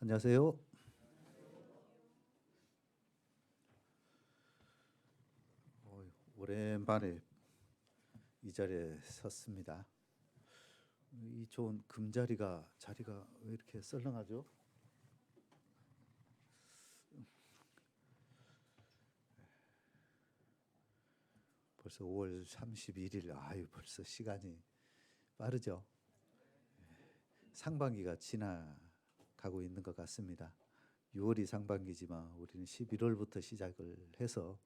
안녕하세요. 오랜만에 이 자리에 섰습니다. 이 좋은 자리가 왜 이렇게 썰렁하죠? 벌써 5월 31일. 아유, 벌써 시간이 빠르죠. 상반기가 지나가고 있는 것 같습니다. 6월이 상반기지만 우리는 11월부터 시작을 해서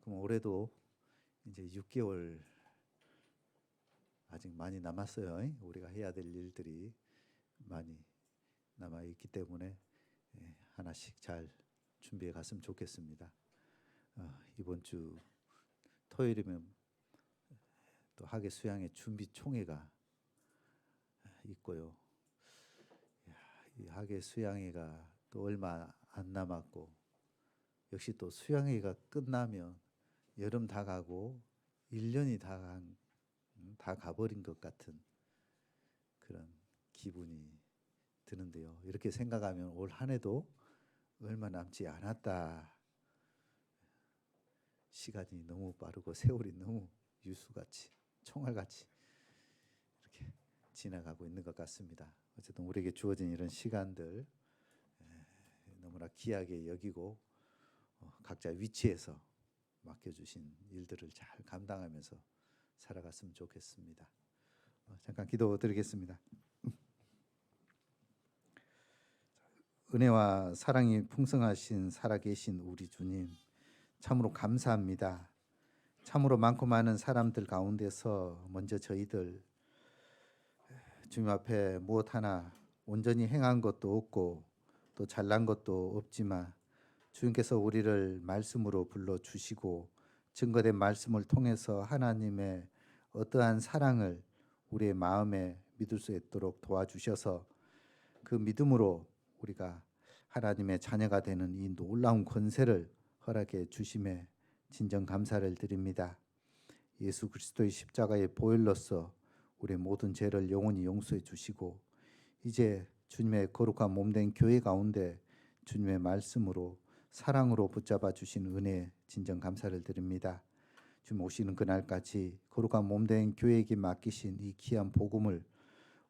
그럼 올해도 이제 6개월 아직 많이 남았어요. 우리가 해야 될 일들이 많이 남아 있기 때문에 하나씩 잘 준비해 갔으면 좋겠습니다. 이번 주 토요일이면 또 학예 수양회 준비 총회가 있고요. 이 학예 수양회가 또 얼마 안 남았고, 역시 또 수양회가 끝나면 여름 다 가고 1년이 다 가버린 것 같은 그런 기분이 드는데요. 이렇게 생각하면 올 한 해도 얼마 남지 않았다. 시간이 너무 빠르고 세월이 너무 유수같이 총알같이 이렇게 지나가고 있는 것 같습니다. 어쨌든 우리에게 주어진 이런 시간들 너무나 귀하게 여기고 각자 위치에서 맡겨주신 일들을 잘 감당하면서 살아갔으면 좋겠습니다. 잠깐 기도드리겠습니다. 은혜와 사랑이 풍성하신 살아계신 우리 주님, 참으로 감사합니다. 참으로 많고 많은 사람들 가운데서 먼저 저희들 주님 앞에 무엇 하나 온전히 행한 것도 없고 또 잘난 것도 없지만 주님께서 우리를 말씀으로 불러주시고 증거된 말씀을 통해서 하나님의 어떠한 사랑을 우리의 마음에 믿을 수 있도록 도와주셔서 그 믿음으로 우리가 하나님의 자녀가 되는 이 놀라운 권세를 허락해 주심에 진정 감사를 드립니다. 예수 그리스도의 십자가의 보혈로서 우리의 모든 죄를 영원히 용서해 주시고 이제 주님의 거룩한 몸된 교회 가운데 주님의 말씀으로 사랑으로 붙잡아 주신 은혜에 진정 감사를 드립니다. 주님 오시는 그날까지 거룩한 몸된 교회에게 맡기신 이 귀한 복음을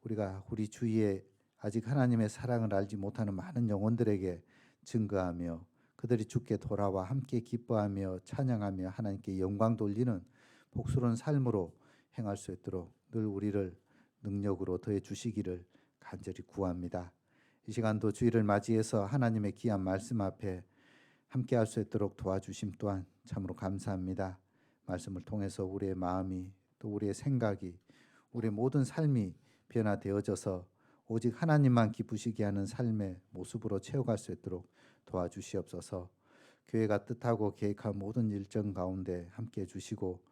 우리가 우리 주위에 아직 하나님의 사랑을 알지 못하는 많은 영혼들에게 증거하며 그들이 주께 돌아와 함께 기뻐하며 찬양하며 하나님께 영광 돌리는 복스러운 삶으로 행할 수 있도록 늘 우리를 능력으로 더해 주시기를 간절히 구합니다. 이 시간도 주일을 맞이해서 하나님의 귀한 말씀 앞에 함께 할 수 있도록 도와주심 또한 참으로 감사합니다. 말씀을 통해서 우리의 마음이 또 우리의 생각이 우리의 모든 삶이 변화되어져서 오직 하나님만 기쁘시게 하는 삶의 모습으로 채워갈 수 있도록 도와주시옵소서. 교회가 뜻하고 계획한 모든 일정 가운데 함께해 주시고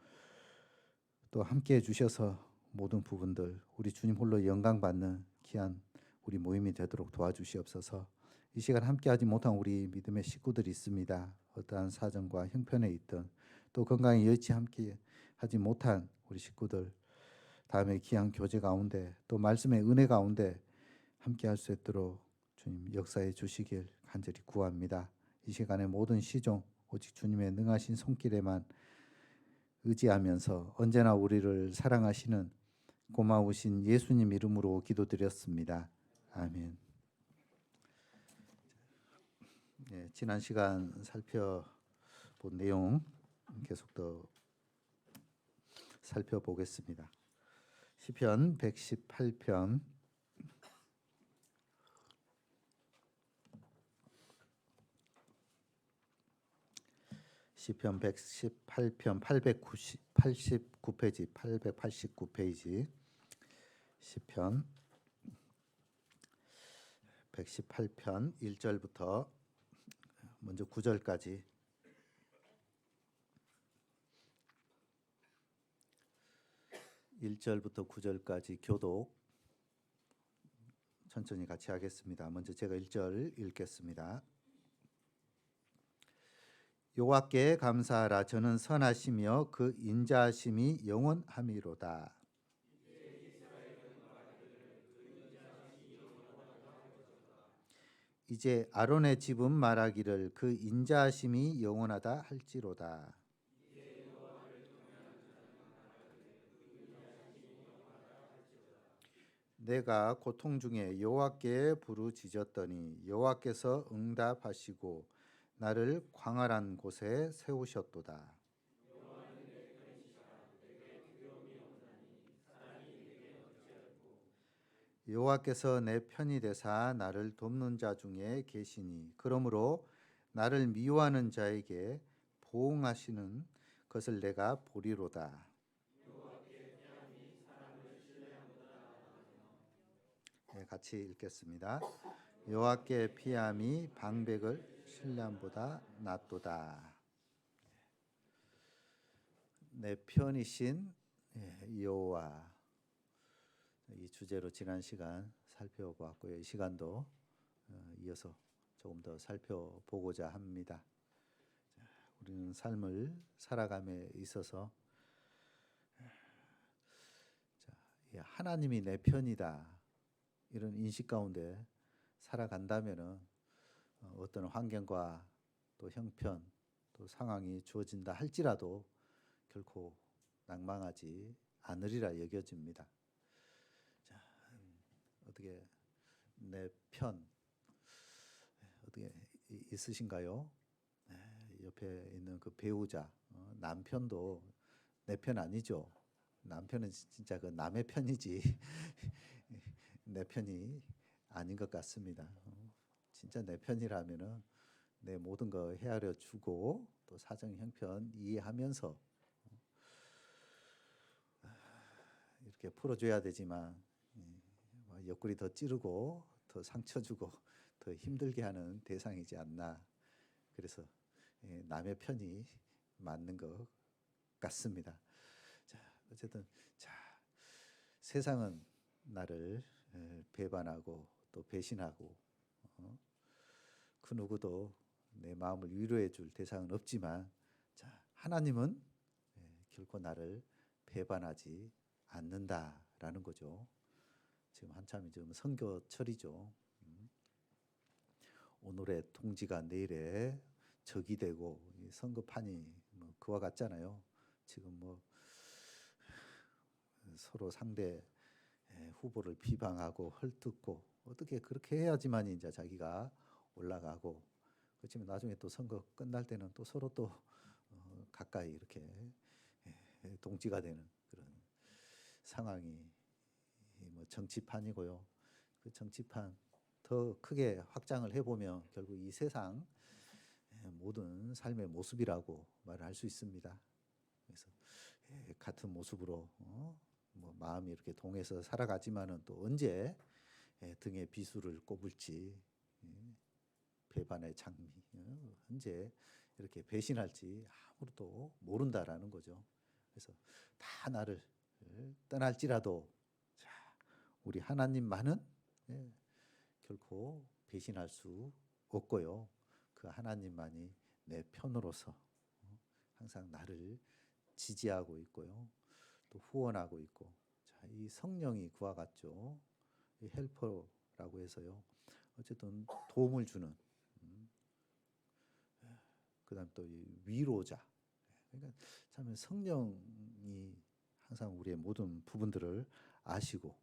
또 함께해 주셔서 모든 부분들 우리 주님 홀로 영광 받는 귀한 우리 모임이 되도록 도와주시옵소서. 이 시간 함께하지 못한 우리 믿음의 식구들이 있습니다. 어떠한 사정과 형편에 있든 또 건강에 여의치 함께하지 못한 우리 식구들 다음에 귀한 교제 가운데 또 말씀의 은혜 가운데 함께할 수 있도록 주님 역사해 주시길 간절히 구합니다. 이 시간에 모든 시종 오직 주님의 능하신 손길에만 의지하면서 언제나 우리를 사랑하시는 고마우신 예수님 이름으로 기도드렸습니다. 아멘. 지난 시간 살펴본 내용 계속 더 살펴보겠습니다. 시편 118편 시편 118편 889페이지 시편 118편 1절부터 먼저 9절까지 1절부터 9절까지 교독 천천히 같이 하겠습니다. 먼저 제가 1절 읽겠습니다. 여호와께 감사하라. 저는 선하시며 그 인자하심이 영원함이로다. 이제 아론의 집은 말하기를 그 인자하심이 영원하다 할지로다. 내가 고통 중에 여호와께 부르짖었더니 여호와께서 응답하시고 나를 광활한 곳에 세우셨도다. 여호와께서 내 편이 되사 나를 돕는 자 중에 계시니 그러므로 나를 미워하는 자에게 보응하시는 것을 내가 보리로다. 네, 같이 읽겠습니다. 여호와께 피함이 방백을 신뢰함보다 낫도다. 내 편이신 여호와, 이 주제로 지난 시간 살펴보았고요. 이 시간도 이어서 조금 더 살펴보고자 합니다. 우리는 삶을 살아감에 있어서 하나님이 내 편이다 이런 인식 가운데 살아간다면은 어떤 환경과 또 형편 또 상황이 주어진다 할지라도 결코 낭망하지 않으리라 여겨집니다. 자, 어떻게 내 편 어떻게 있으신가요? 옆에 있는 그 배우자 남편도 내 편 아니죠. 남편은 진짜 그 남의 편이지 내 편이 아닌 것 같습니다. 진짜 내 편이라면은 내 모든 거 헤아려 주고 또 사정 형편 이해하면서 이렇게 풀어줘야 되지만 옆구리 더 찌르고 더 상처 주고 더 힘들게 하는 대상이지 않나. 그래서 남의 편이 맞는 것 같습니다. 자, 어쨌든 세상은 나를 배반하고 또 배신하고 그 누구도 내 마음을 위로해 줄 대상은 없지만 하나님은 결코 나를 배반하지 않는다라는 거죠. 지금 한참 지금 선교철이죠. 오늘의 통지가 내일의 적이 되고 선거판이 그와 같잖아요. 지금 서로 상대 후보를 비방하고 헐뜯고 어떻게 그렇게 해야지만 이제 자기가 올라가고 그렇지만 나중에 또 선거 끝날 때는 또 서로 또 가까이 이렇게 동지가 되는 그런 상황이 정치판이고요. 그 정치판 더 크게 확장을 해보면 결국 이 세상 모든 삶의 모습이라고 말할 수 있습니다. 그래서 같은 모습으로 마음이 이렇게 동해서 살아가지만은 또 언제 등에 비수를 꼽을지 배반의 장미 언제 이렇게 배신할지 아무도 모른다라는 거죠. 그래서 다 나를 떠날지라도 우리 하나님만은 결코 배신할 수 없고요. 그 하나님만이 내 편으로서 항상 나를 지지하고 있고요. 또 후원하고 있고. 이 성령이 그와 같죠. 이 헬퍼라고 해서요. 어쨌든 도움을 주는. 그다음 또 이 위로자. 그러니까 참 성령이 항상 우리의 모든 부분들을 아시고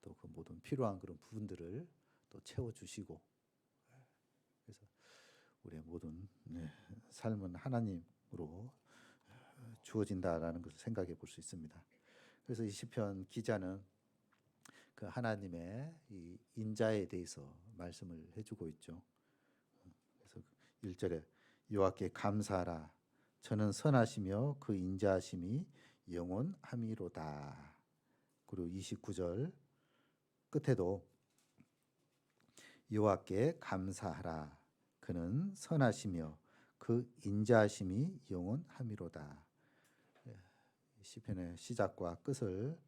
또 그 모든 필요한 그런 부분들을 또 채워주시고 그래서 우리의 모든 삶은 하나님으로 주어진다라는 것을 생각해 볼 수 있습니다. 그래서 이 시편 기자는 그 하나님의 이 인자에 대해서 말씀을 해주고 있죠. 그래서 1절에 여호와께 감사하라 저는 선하시며 그 인자하심이 영원함이로다. 그리고 29절 끝에도 여호와께 감사하라 그는 선하시며 그 인자하심이 영원함이로다. 시편의 시작과 끝을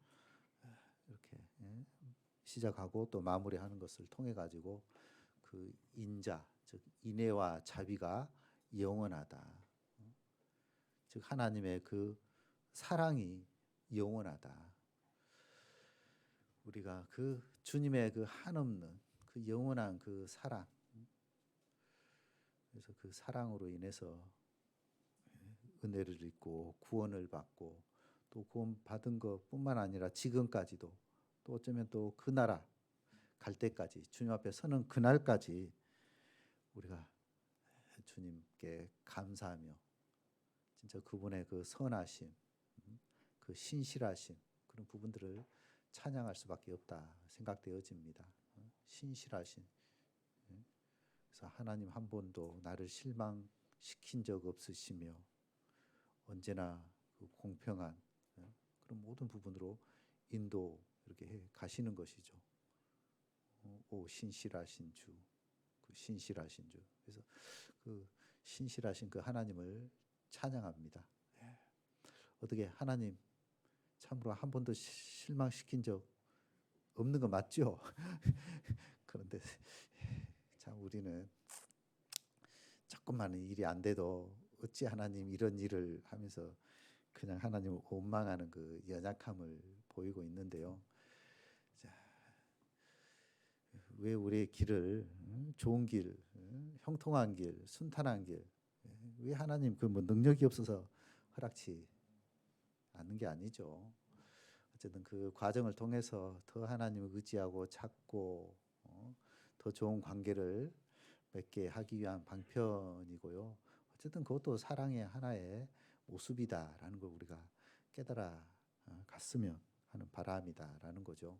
이렇게 시작하고 또 마무리하는 것을 통해 가지고 그 인자 즉 인애와 자비가 영원하다. 즉 하나님의 그 사랑이 영원하다. 우리가 그 주님의 그 한없는 그 영원한 그 사랑 그래서 그 사랑으로 인해서 은혜를 입고 구원을 받고 또 구원 받은 것뿐만 아니라 지금까지도 또 어쩌면 또 그 나라 갈 때까지 주님 앞에 서는 그날까지 우리가 주님께 감사하며 진짜 그분의 그 선하심, 그 신실하심 그런 부분들을 찬양할 수밖에 없다 생각되어집니다. 신실하신. 그래서 하나님 한 번도 나를 실망시킨 적 없으시며 언제나 그 공평한 그런 모든 부분으로 인도 이렇게 해 가시는 것이죠. 오 신실하신 주, 그 신실하신 주. 그래서 그 신실하신 그 하나님을 찬양합니다. 어떻게 하나님 참으로 한 번도 실망시킨 적 없는 거 맞죠? 그런데 참 우리는 조금만 일이 안 돼도 어찌 하나님 이런 일을 하면서 그냥 하나님을 원망하는 그 연약함을 보이고 있는데요. 자, 왜 우리의 길을 좋은 길, 형통한 길, 순탄한 길, 왜 하나님 그 뭐 능력이 없어서 허락치 않는 게 아니죠. 어쨌든 그 과정을 통해서 더 하나님을 의지하고 찾고 더 좋은 관계를 맺게 하기 위한 방편이고요. 어쨌든 그것도 사랑의 하나의 모습이다라는 걸 우리가 깨달아 갔으면 하는 바람이다라는 거죠.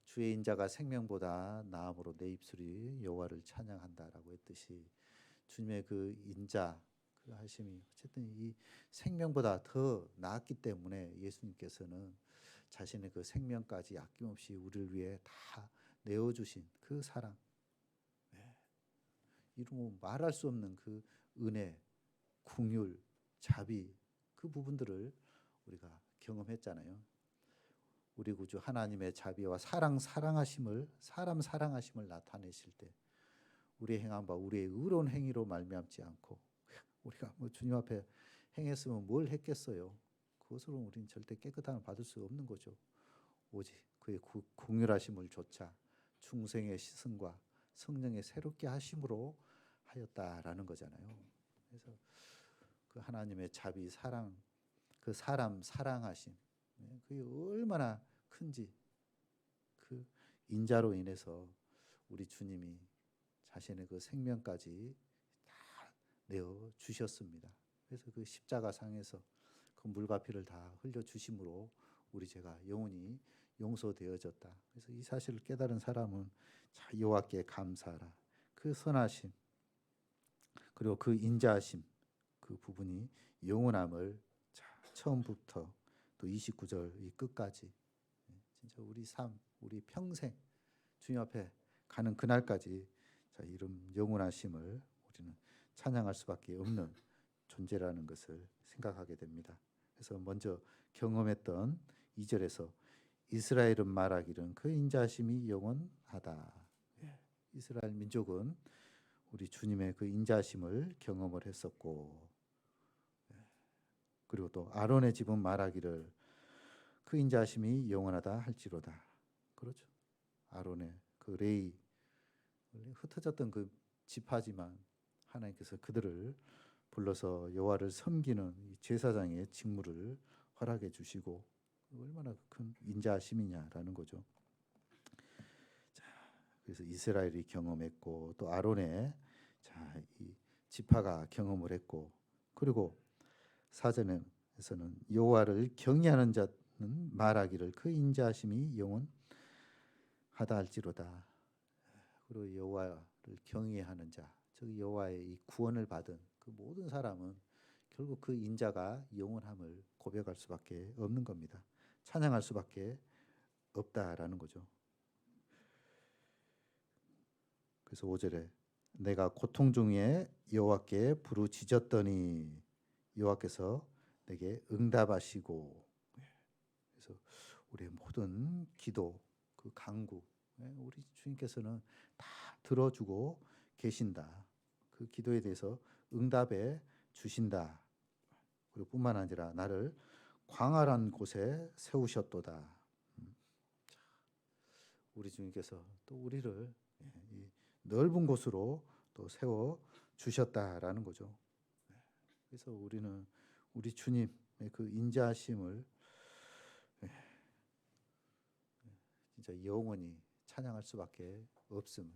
주의 인자가 생명보다 나음으로 내 입술이 여호와를 찬양한다라고 했듯이 주님의 그 인자 그 하심이 어쨌든 이 생명보다 더 나았기 때문에 예수님께서는 자신의 그 생명까지 아낌없이 우리를 위해 다 내어주신 그 사랑, 이루 말할 수 없는 그 은혜, 긍휼, 자비 그 부분들을 우리가 경험했잖아요. 우리 구주 하나님의 자비와 사랑하심을 사람 사랑하심을 나타내실 때 우리의 행한 바 우리의 의로운 행위로 말미암지 않고 우리가 뭐 주님 앞에 행했으면 뭘 했겠어요. 그것으로 우리는 절대 깨끗함을 받을 수 없는 거죠. 오직 그의 긍휼하심을 조차 중생의 시선과 성령의 새롭게 하심으로 하였다라는 거잖아요. 그래서 그 하나님의 자비 사랑 그 사람 사랑하심 그게 얼마나 큰지 그 인자로 인해서 우리 주님이 자신의 그 생명까지 다 내어 주셨습니다. 그래서 그 십자가상에서 그 물과 피를 다 흘려 주심으로 우리 죄가 영원히 용서되어졌다. 그래서 이 사실을 깨달은 사람은 자 여호와께 감사하라. 그 선하심 그리고 그 인자하심 그 부분이 영원함을 자 처음부터 또 29절 이 끝까지 진짜 우리 삶 우리 평생 주님 앞에 가는 그날까지 자 이런 영원하심을 우리는 찬양할 수밖에 없는 존재라는 것을 생각하게 됩니다. 그래서 먼저 경험했던 2절에서 이스라엘은 말하기를 그 인자하심이 영원하다. 이스라엘 민족은 우리 주님의 그 인자하심을 경험을 했었고 그리고 또 아론의 집은 말하기를 그 인자하심이 영원하다 할지로다. 그렇죠. 아론의 그 레위 흩어졌던 그 지파지만 하나님께서 그들을 불러서 여호와를 섬기는 제사장의 직무를 허락해 주시고 얼마나 큰 인자하심이냐라는 거죠. 자, 그래서 이스라엘이 경험했고 또 아론의 자, 이 지파가 경험을 했고 그리고 사전에서는 여호와를 경외하는 자는 말하기를 그 인자하심이 영원하다 할지로다. 그리고 여호와를 경외하는 자, 즉 여호와의 이 구원을 받은 그 모든 사람은 결국 그 인자가 영원함을 고백할 수밖에 없는 겁니다. 찬양할 수밖에 없다라는 거죠. 그래서 5절에 내가 고통 중에 여호와께 부르짖었더니 여호와께서 내게 응답하시고 그래서 우리의 모든 기도 그 간구 우리 주님께서는 다 들어주고 계신다. 그 기도에 대해서 응답해 주신다. 그리고 뿐만 아니라 나를 광활한 곳에 세우셨도다. 우리 주님께서 또 우리를 이 넓은 곳으로 또 세워 주셨다라는 거죠. 그래서 우리는 우리 주님의 그 인자하심을 진짜 영원히 찬양할 수밖에 없음을,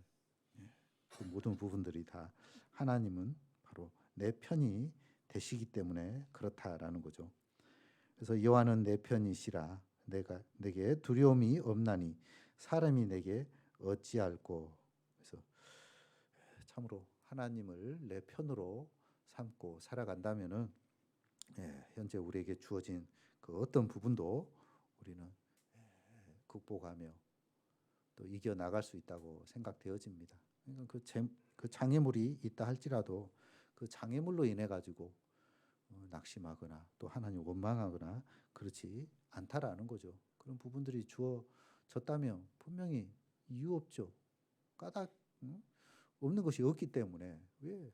그 모든 부분들이 다 하나님은 바로 내 편이 되시기 때문에 그렇다라는 거죠. 그래서 여호와는 내 편이시라 내게 두려움이 없나니 사람이 내게 어찌할꼬. 그래서 참으로 하나님을 내 편으로 삼고 살아간다면은 현재 우리에게 주어진 그 어떤 부분도 우리는 극복하며 또 이겨 나갈 수 있다고 생각되어집니다. 그러니까 그 장애물이 있다 할지라도 그 장애물로 인해 가지고 낙심하거나 또 하나님 원망하거나 그렇지 않다라는 거죠. 그런 부분들이 주어졌다면 분명히 이유 없죠. 까닭 없는 것이 없기 때문에 왜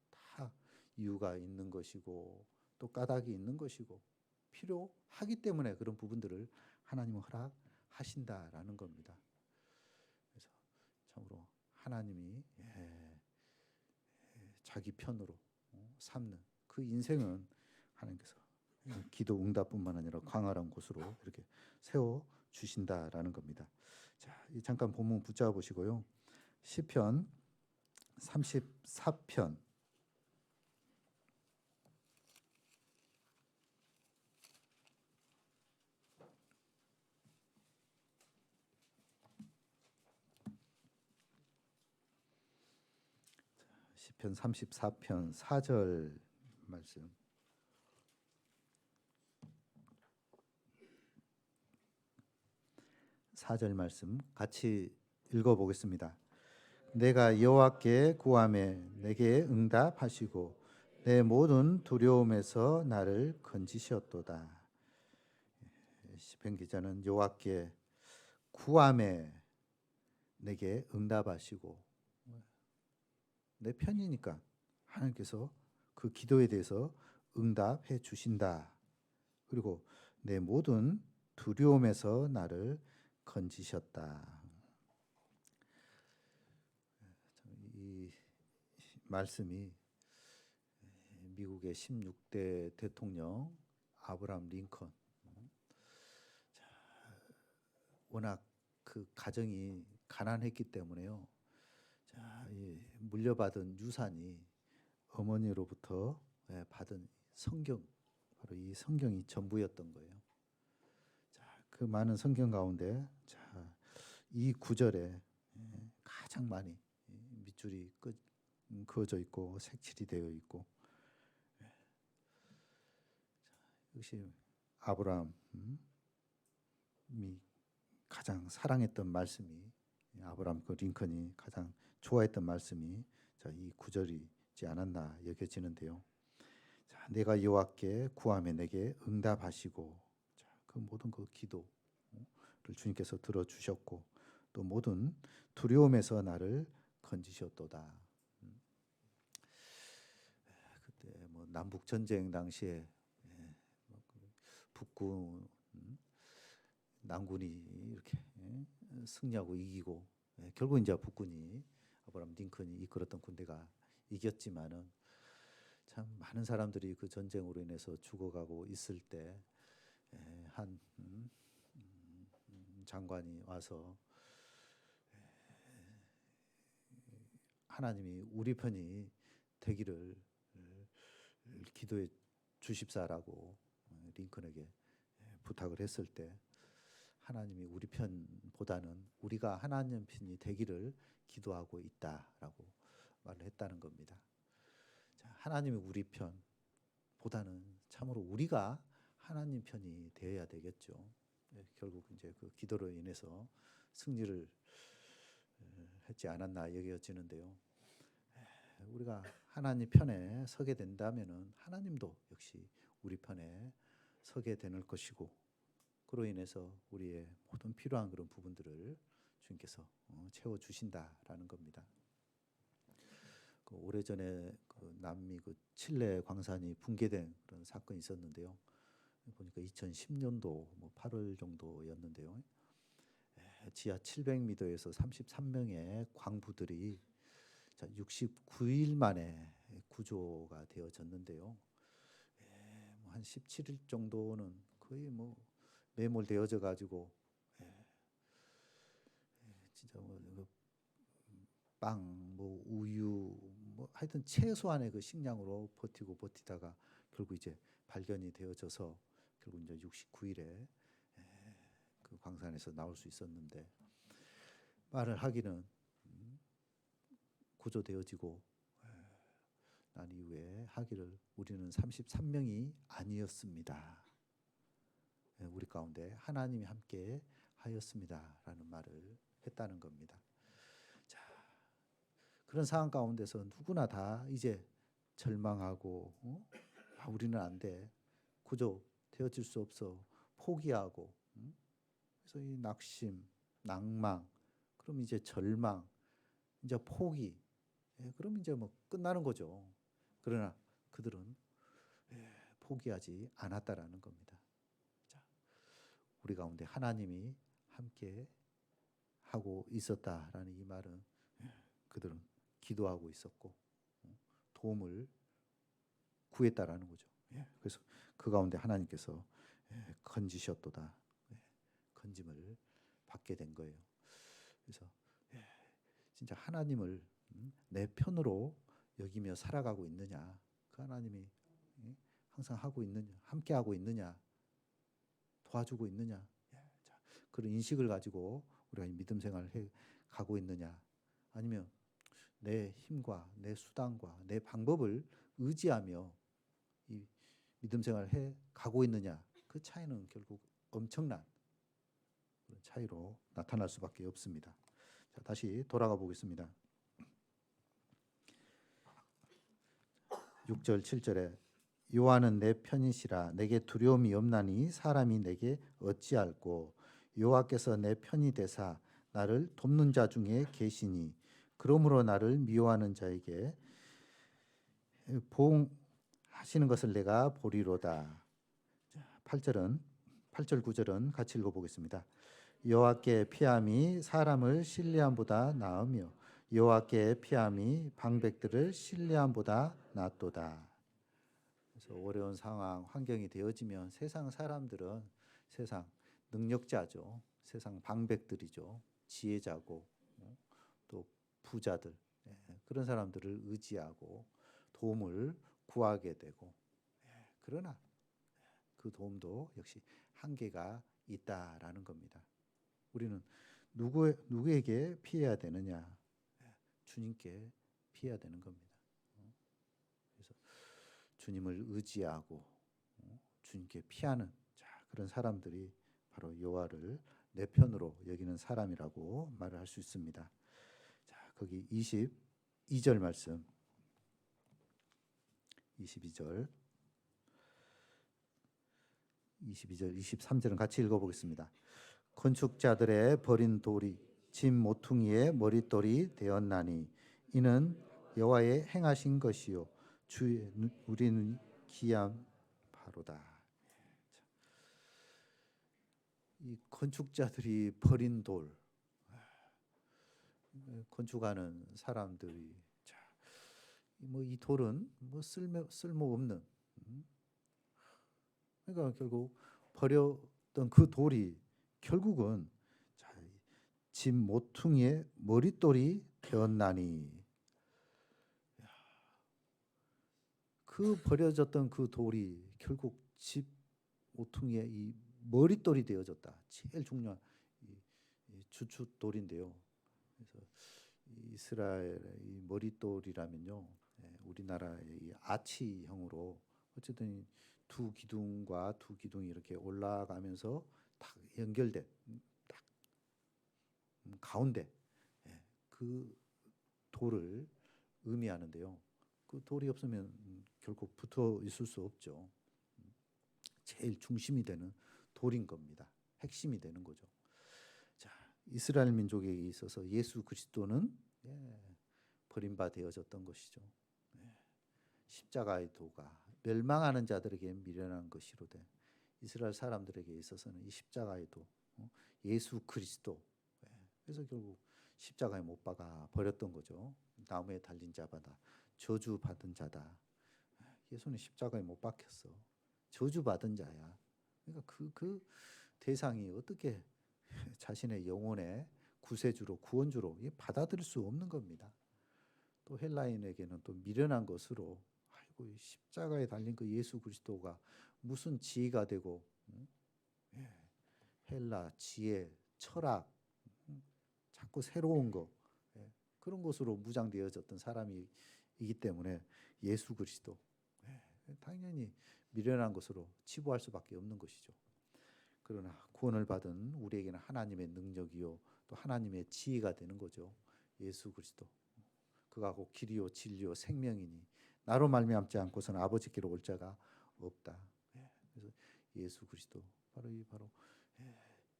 다 이유가 있는 것이고 또 까닭이 있는 것이고 필요하기 때문에 그런 부분들을 하나님은 허락하신다라는 겁니다. 그래서 참으로 하나님이 자기 편으로 삼는 그 인생은 하나님께서 기도 응답뿐만 아니라 광활한 곳으로 이렇게 세워 주신다라는 겁니다. 자, 잠깐 본문 붙잡아 보시고요. 시편 34편 34편 4절 말씀. 4절 말씀 같이 읽어보겠습니다. 내가 여호와께 구하매 내게 응답하시고 내 모든 두려움에서 나를 건지셨도다. 시편 기자는 여호와께 구하매 내게 응답하시고, 내 편이니까 하나님께서 그 기도에 대해서 응답해 주신다. 그리고 내 모든 두려움에서 나를 건지셨다. 이 말씀이 미국의 16대 대통령 아브라함 링컨, 워낙 그 가정이 가난했기 때문에요. 자, 물려받은 유산이 어머니로부터 받은 성경, 바로 이 성경이 전부였던 거예요. 자, 그 많은 성경 가운데 이 구절에 가장 많이 밑줄이 그어져 있고 색칠이 되어 있고, 역시 아브라함이 가장 사랑했던 말씀이, 아브라함 그 링컨이 가장 좋아했던 말씀이 이 구절이지 않았나 여겨지는데요. 자, 내가 여호와께 구하며 내게 응답하시고, 그 모든 그 기도를 주님께서 들어주셨고 또 모든 두려움에서 나를 건지셨도다. 그때 뭐 남북 전쟁 당시에 북군 남군이 이렇게 승리하고 이기고, 결국 이제 북군이 아브라함 링컨이 이끌었던 군대가 이겼지만은 참 많은 사람들이 그 전쟁으로 인해서 죽어가고 있을 때 한 장관이 와서 하나님이 우리 편이 되기를 기도해 주십사라고 링컨에게 부탁을 했을 때, 하나님이 우리 편보다는 우리가 하나님 편이 되기를 기도하고 있다라고 말을 했다는 겁니다. 자, 하나님이 우리 편보다는 참으로 우리가 하나님 편이 되어야 되겠죠. 결국 이제 그 기도로 인해서 승리를 했지 않았나 여겨지는데요. 우리가 하나님 편에 서게 된다면은 하나님도 역시 우리 편에 서게 되는 것이고, 그로 인해서 우리의 모든 필요한 그런 부분들을 주님께서 채워 주신다라는 겁니다. 그 오래전에 그 남미 그 칠레 광산이 붕괴된 그런 사건이 있었는데요. 보니까 2010년도 뭐 8월 정도였는데요. 지하 700m에서 33명의 광부들이 자, 69일 만에 구조가 되어졌는데요. 한 17일 정도는 거의 뭐 매몰되어져 가지고 진짜 뭐 빵, 뭐 우유, 뭐 하여튼 최소한의 그 식량으로 버티다가 결국 이제 발견이 되어져서 결국 이제 69일에 그 광산에서 나올 수 있었는데, 말을 하기는 구조되어지고 난 이후에 하기를 우리는 33명이 아니었습니다. 우리 가운데 하나님이 함께 하였습니다라는 말을 했다는 겁니다. 자, 그런 상황 가운데서 누구나 다 이제 절망하고 우리는 안 돼, 구조되어질 수 없어, 포기하고 그래서 이 낙심, 낭망, 그럼 이제 절망, 이제 포기, 그럼 이제 뭐 끝나는 거죠. 그러나 그들은 포기하지 않았다라는 겁니다. 자, 우리 가운데 하나님이 함께 하고 있었다라는 이 말은 그들은 기도하고 있었고 도움을 구했다라는 거죠. 그래서 그 가운데 하나님께서 건지셨도다, 건짐을 받게 된 거예요. 그래서 진짜 하나님을 내 편으로 여기며 살아가고 있느냐, 그 하나님이 항상 하고 있느냐, 함께 하고 있느냐, 도와주고 있느냐, 그런 인식을 가지고 우리가 믿음 생활을 해 가고 있느냐, 아니면 내 힘과 내 수단과 내 방법을 의지하며 이 믿음 생활을 해 가고 있느냐, 그 차이는 결국 엄청난 그런 차이로 나타날 수밖에 없습니다. 자, 다시 돌아가 보겠습니다. 6절 7절에 여호와는 내 편이시라 내게 두려움이 없나니 사람이 내게 어찌할꼬. 여호와께서 내 편이 되사 나를 돕는 자 중에 계시니 그러므로 나를 미워하는 자에게 보응하시는 것을 내가 보리로다. 8절 9절은 같이 읽어보겠습니다. 여호와께 피함이 사람을 신뢰함보다 나으며 여호와께 피함이 방백들을 신뢰함보다 낫도다. 그래서 어려운 상황, 환경이 되어지면 세상 사람들은 세상 능력자죠. 세상 방백들이죠. 지혜자고 또 부자들, 그런 사람들을 의지하고 도움을 구하게 되고, 그러나 그 도움도 역시 한계가 있다라는 겁니다. 우리는 누구에게 피해야 되느냐? 주님께 피해야 되는 겁니다. 그래서 주님을 의지하고 주님께 피하는 그런 사람들이 바로 여호와를 내 편으로 여기는 사람이라고 말을 할 수 있습니다. 자, 거기 22절 말씀, 22절, 23절은 같이 읽어보겠습니다. 건축자들의 버린 돌이 집 모퉁이의 머릿돌이 되었나니 이는 여호와의 행하신 것이요 주의 우리는 기이한 바로다. 이 건축자들이 버린 돌, 건축하는 사람들이 뭐 이 돌은 뭐 쓸모 없는, 그러니까 결국 버렸던 그 돌이 결국은 집 모퉁이의 머릿돌이 되었나니, 그 버려졌던 그 돌이 결국 집 모퉁이의 이 머릿돌이 되어졌다. 제일 중요한 이 주춧돌인데요. 그래서 이스라엘의 이 머릿돌이라면요, 우리나라의 이 아치형으로 어쨌든 두 기둥과 두 기둥이 이렇게 올라가면서 딱 연결된 딱 가운데 그 돌을 의미하는데요. 그 돌이 없으면 결국 붙어 있을 수 없죠. 제일 중심이 되는 돌인 겁니다. 핵심이 되는 거죠. 자, 이스라엘 민족에게 있어서 예수 그리스도는 버림받아졌던 것이죠. 십자가의 도가 멸망하는 자들에게 미련한 것이로되 이스라엘 사람들에게 있어서는 이 십자가의 도, 예수 그리스도. 그래서 결국 십자가에 못 박아 버렸던 거죠. 나무에 달린 자마다 저주 받은 자다. 예수는 십자가에 못 박혔어. 저주 받은 자야. 그러니까 그 대상이 어떻게 자신의 영혼의 구세주로 구원주로 받아들일 수 없는 겁니다. 또 헬라인에게는 또 미련한 것으로 아이고 십자가에 달린 그 예수 그리스도가 무슨 지혜가 되고 헬라 지혜 철학 자꾸 새로운 거 그런 것으로 무장되어졌던 사람이기 때문에 예수 그리스도 당연히 미련한 것으로 치부할 수밖에 없는 것이죠. 그러나 구원을 받은 우리에게는 하나님의 능력이요 또 하나님의 지혜가 되는 거죠. 예수 그리스도 그가 곧 길이요 진리요 생명이니 나로 말미암지 않고서는 아버지께로 올 자가 없다. 그래서 예수 그리스도 바로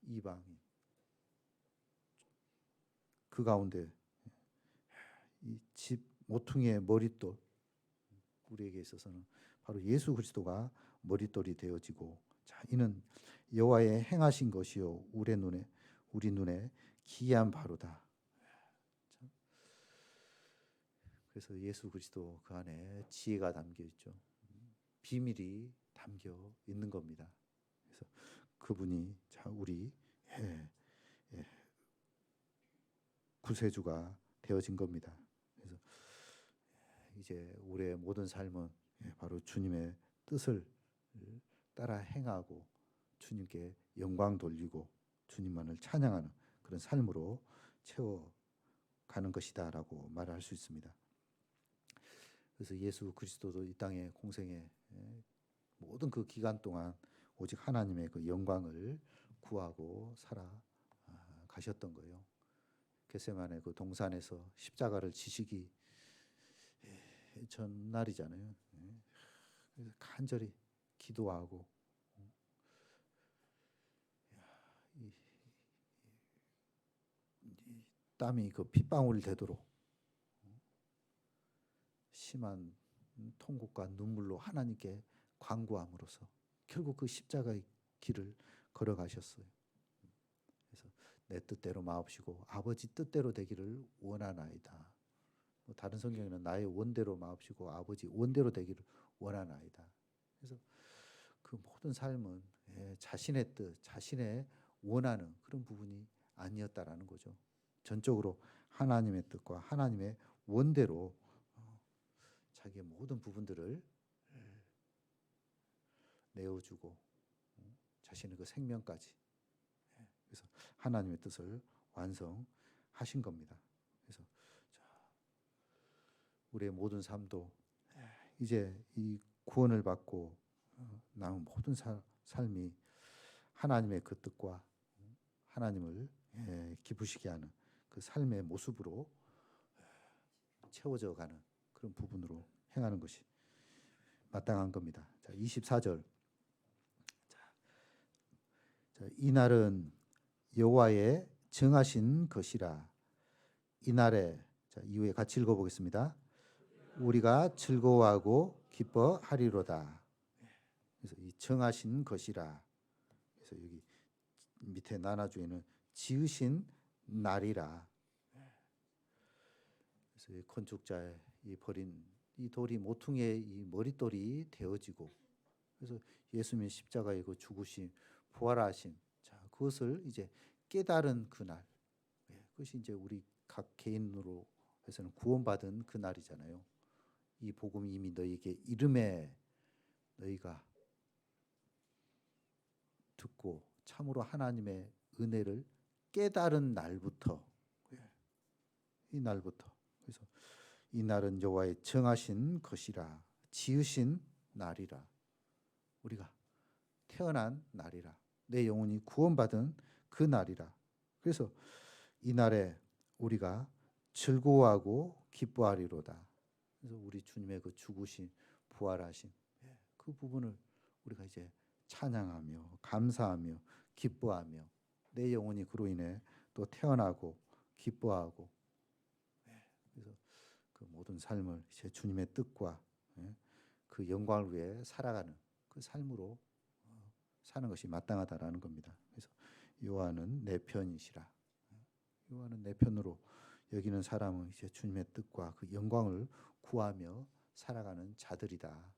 이방인 그 가운데 이 집 모퉁이의 머릿돌 우리에게 있어서는 바로 예수 그리스도가 머릿돌이 되어지고 자 이는 여호와의 행하신 것이요 우리 눈에 기이한 바로다. 그래서 예수 그리스도 그 안에 지혜가 담겨 있죠. 비밀이 담겨 있는 겁니다. 그래서 그분이 자 우리 구세주가 되어진 겁니다. 그래서 이제 우리의 모든 삶은 바로 주님의 뜻을 따라 행하고 주님께 영광 돌리고 주님만을 찬양하는 그런 삶으로 채워가는 것이다라고 말할 수 있습니다. 그래서 예수 그리스도도 이 땅의 공생의 모든 그 기간 동안 오직 하나님의 그 영광을 구하고 살아가셨던 거예요. 겟세마네 그 동산에서 십자가를 지시기 전날이잖아요. 그래서 간절히 기도하고 이 땀이 그 핏방울 되도록 심한 통곡과 눈물로 하나님께 간구함으로써 결국 그 십자가의 길을 걸어가셨어요. 그래서 내 뜻대로 마옵시고 아버지 뜻대로 되기를 원하나이다. 다른 성경에는 나의 원대로 마옵시고 아버지 원대로 되기를 원하나이다. 그래서 그 모든 삶은 자신의 뜻, 자신의 원하는 그런 부분이 아니었다라는 거죠. 전적으로 하나님의 뜻과 하나님의 원대로 자기의 모든 부분들을 내어주고 자신의 그 생명까지 그래서 하나님의 뜻을 완성하신 겁니다. 그래서 우리의 모든 삶도 이제 이 구원을 받고 남은 모든 삶이 하나님의 그 뜻과 하나님을 기쁘시게 하는 그 삶의 모습으로 채워져 가는 그런 부분으로 행하는 것이 마땅한 겁니다. 자, 24절. 자, 이날은 여호와의 정하신 것이라. 이날에 자, 이후에 같이 읽어보겠습니다. 우리가 즐거워하고 기뻐하리로다. 그래서 이 정하신 것이라. 그래서 여기 밑에 나눠주에는 지으신 날이라. 그래서 이 건축자의 이 버린 이 돌이 모퉁이의 이 머릿돌이 되어지고 그래서 예수님의 십자가의 그 죽으심, 부활하심, 자 그것을 이제 깨달은 그날, 그것이 이제 우리 각 개인으로 해서는 구원받은 그 날이잖아요. 이 복음이 이미 너희에게 이름에 너희가 듣고 참으로 하나님의 은혜를 깨달은 날부터 이 날부터 그래서 이 날은 여호와의 정하신 것이라 지으신 날이라 우리가 태어난 날이라 내 영혼이 구원받은 그 날이라 그래서 이 날에 우리가 즐거워하고 기뻐하리로다. 그래서 우리 주님의 그 죽으심, 부활하심 그 부분을 우리가 이제 찬양하며 감사하며 기뻐하며 내 영혼이 그로 인해 또 태어나고 기뻐하고 그래서 그 모든 삶을 이제 주님의 뜻과 그 영광을 위해 살아가는 그 삶으로 사는 것이 마땅하다라는 겁니다. 그래서 여호와는 내 편이시라. 여호와는 내 편으로 여기는 사람은 이제 주님의 뜻과 그 영광을 구하며 살아가는 자들이다.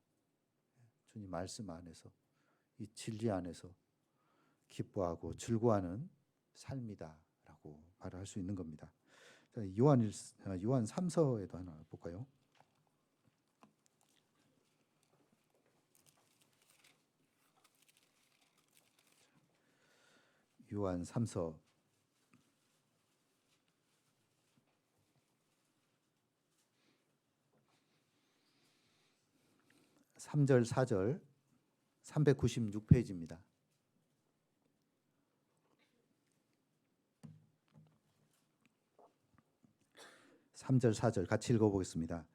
주님 말씀 안에서 이 진리 안에서 기뻐하고 즐거워하는 삶이다라고 말을 할 수 있는 겁니다. 자, 요한 3서에도 하나 볼까요? 요한 3서 3절 4절 396페이지입니다. 3절 4절 같이 읽어보겠습니다.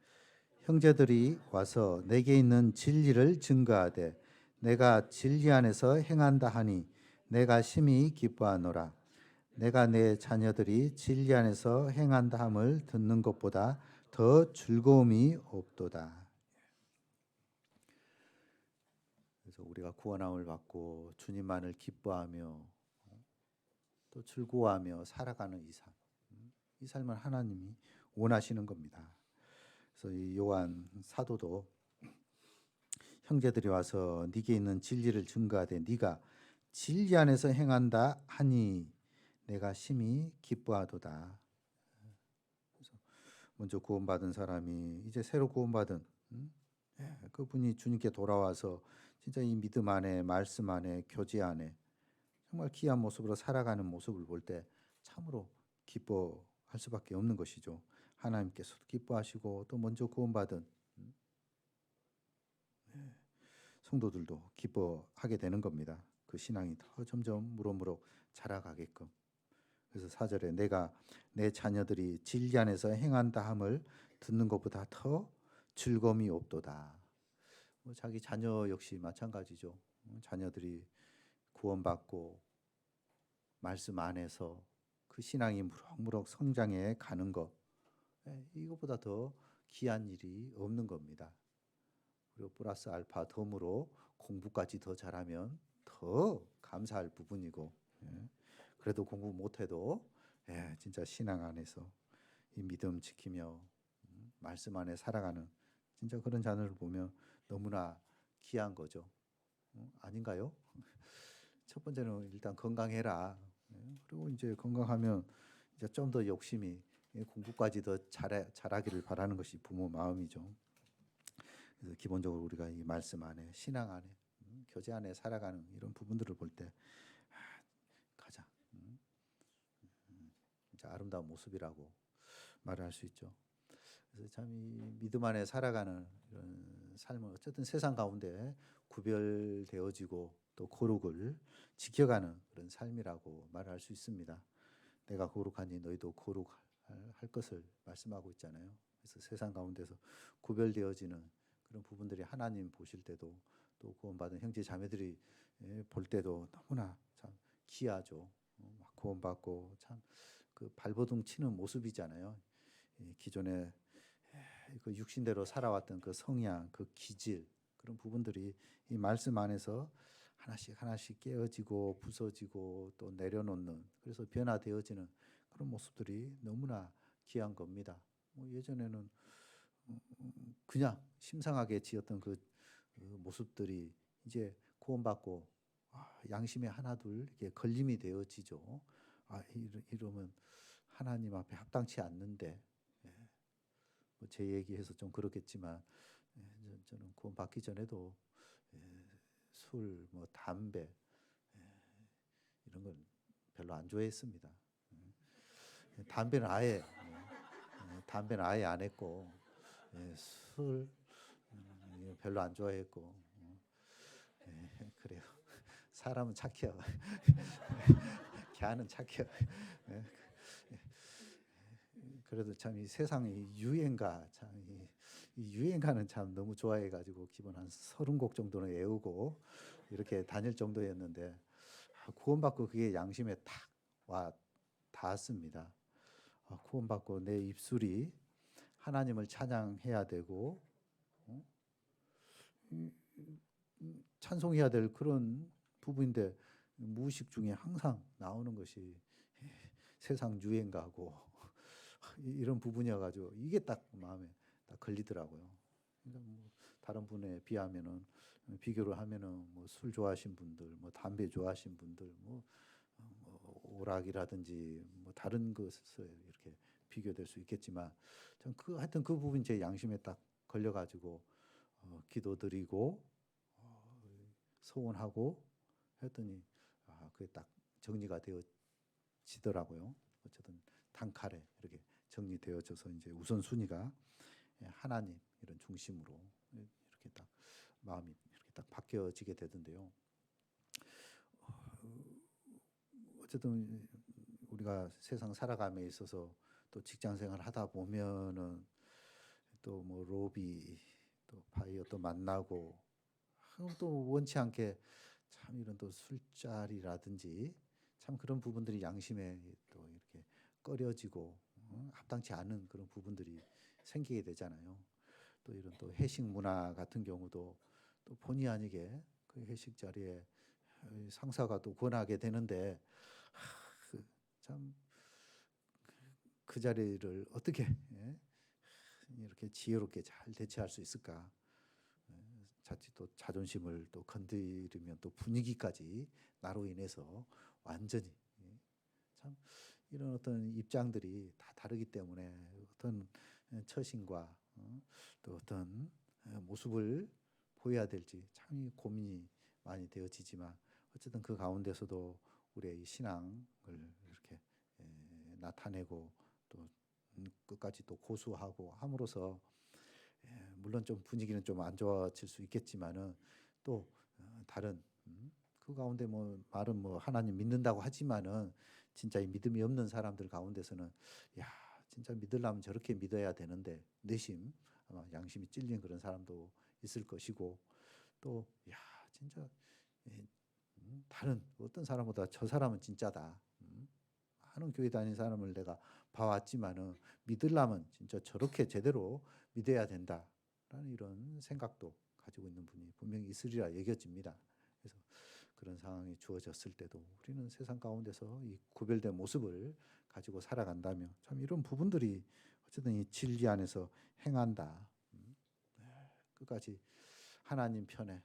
형제들이 와서 내게 있는 진리를 증거하되 내가 진리 안에서 행한다 하니 내가 심히 기뻐하노라. 내가 내 자녀들이 진리 안에서 행한다 함을 듣는 것보다 더 즐거움이 없도다. 그래서 우리가 구원함을 받고 주님만을 기뻐하며 또 즐거워하며 살아가는 이 삶을 하나님이 원하시는 겁니다. 그래서 이 요한 사도도 형제들이 와서 네게 있는 진리를 증거하되 네가 진리 안에서 행한다 하니 내가 심히 기뻐하도다. 그래서 먼저 구원받은 사람이 이제 새로 구원받은 그분이 주님께 돌아와서 진짜 이 믿음 안에 말씀 안에 교제 안에 정말 귀한 모습으로 살아가는 모습을 볼 때 참으로 기뻐할 수밖에 없는 것이죠. 하나님께서도 기뻐하시고 또 먼저 구원받은 성도들도 기뻐하게 되는 겁니다. 그 신앙이 더 점점 무럭무럭 자라가게끔. 그래서 4절에 내가 내 자녀들이 진리 안에서 행한다 함을 듣는 것보다 더 즐거움이 없도다. 자기 자녀 역시 마찬가지죠. 자녀들이 구원받고 말씀 안에서 그 신앙이 무럭무럭 성장해 가는 것, 이것보다 더 귀한 일이 없는 겁니다. 그리고 플러스 알파 덤으로 공부까지 더 잘하면 더 감사할 부분이고, 그래도 공부 못해도 진짜 신앙 안에서 이 믿음 지키며 말씀 안에 살아가는 진짜 그런 자녀를 보면 너무나 귀한 거죠. 아닌가요? 첫 번째는 일단 건강해라. 그리고 이제 건강하면 이제 좀 더 욕심이 공부까지 더 잘하기를 바라는 것이 부모 마음이죠. 그래서 기본적으로 우리가 이 말씀 안에 신앙 안에 교제 안에 살아가는 이런 부분들을 볼 때 가장 진짜 아름다운 모습이라고 말할 수 있죠. 그래서 참 이 믿음 안에 살아가는 이런 삶은 어쨌든 세상 가운데 구별되어지고 또 거룩을 지켜가는 그런 삶이라고 말할 수 있습니다. 내가 거룩하니 너희도 거룩할 것을 말씀하고 있잖아요. 그래서 세상 가운데서 구별되어지는 그런 부분들이 하나님 보실 때도 또 구원받은 형제 자매들이 볼 때도 너무나 참 귀하죠. 구원받고 참 그 발버둥 치는 모습이잖아요. 기존에 그 육신대로 살아왔던 그 성향, 그 기질 그런 부분들이 이 말씀 안에서 하나씩 하나씩 깨어지고 부서지고 또 내려놓는 그래서 변화되어지는 그런 모습들이 너무나 귀한 겁니다. 예전에는 그냥 심상하게 지었던 그 모습들이 이제 구원받고 양심에 하나둘 이게 걸림이 되어지죠. 이러면 하나님 앞에 합당치 않는데 제 얘기해서 좀 그렇겠지만 저는 구원받기 전에도 술, 담배 이런 건 별로 안 좋아했습니다. 담배는 아예 안 했고 술 별로 안 좋아했고 그래요. 사람은 착해요. 걔는 착해요. 그래도 참 이 세상의 유행가 이 유행가는 참 너무 좋아해가지고 기본 한 30곡 정도는 외우고 이렇게 다닐 정도였는데 구원받고 그게 양심에 탁 와 닿았습니다. 구원받고 내 입술이 하나님을 찬양해야 되고 찬송해야 될 그런 부분인데 무의식 중에 항상 나오는 것이 세상 유행가고 이런 부분이어가지고 이게 딱 마음에 딱 걸리더라고요. 그러니까 뭐 다른 분에 비하면은 비교를 하면은 뭐 술 좋아하신 분들, 뭐 담배 좋아하신 분들, 뭐 오락이라든지 뭐 다른 것에 이렇게 비교될 수 있겠지만 전 하여튼 그 부분 제 양심에 딱 걸려가지고 기도드리고 소원하고 했더니 그게 딱 정리가 되어지더라고요. 어쨌든 단칼에 이렇게 정리되어져서 이제 우선순위가 하나님 이런 중심으로 이렇게 딱 마음이 이렇게 딱 바뀌어지게 되던데요. 어쨌든 우리가 세상 살아감에 있어서 또 직장 생활 하다 보면은 또 뭐 로비 또 바이어 또 만나고 또 원치 않게 참 이런 또 술자리라든지 참 그런 부분들이 양심에 또 이렇게 꺼려지고 합당치 않은 그런 부분들이 생기게 되잖아요. 또 이런 또 회식 문화 같은 경우도 또 본의 아니게 그 회식 자리에 상사가 또 권하게 되는데 참 그 자리를 어떻게 이렇게 지혜롭게 잘 대처할 수 있을까? 자칫 또 자존심을 또 건드리면 또 분위기까지 나로 인해서 완전히 참 이런 어떤 입장들이 다 다르기 때문에 어떤 처신과 또 어떤 모습을 보여야 될지 참 고민이 많이 되어지지만 어쨌든 그 가운데서도 우리의 이 신앙을 이렇게 나타내고 또 끝까지 또 고수하고 함으로써 물론 좀 분위기는 좀 안 좋아질 수 있겠지만은 또 다른 그 가운데 뭐 말은 뭐 하나님 믿는다고 하지만은 진짜 이 믿음이 없는 사람들 가운데서는 야 진짜 믿으려면 저렇게 믿어야 되는데 내심 아마 양심이 찔린 그런 사람도 있을 것이고 또 야 진짜 다른 어떤 사람보다 저 사람은 진짜다. 많은 교회 다니는 사람을 내가 봐왔지만은 믿으려면 진짜 저렇게 제대로 믿어야 된다라는 이런 생각도 가지고 있는 분이 분명히 있으리라 여겨집니다. 그래서 그런 상황이 주어졌을 때도 우리는 세상 가운데서 이 구별된 모습을 가지고 살아간다면 참 이런 부분들이 어쨌든 이 진리 안에서 행한다. 끝까지 하나님 편에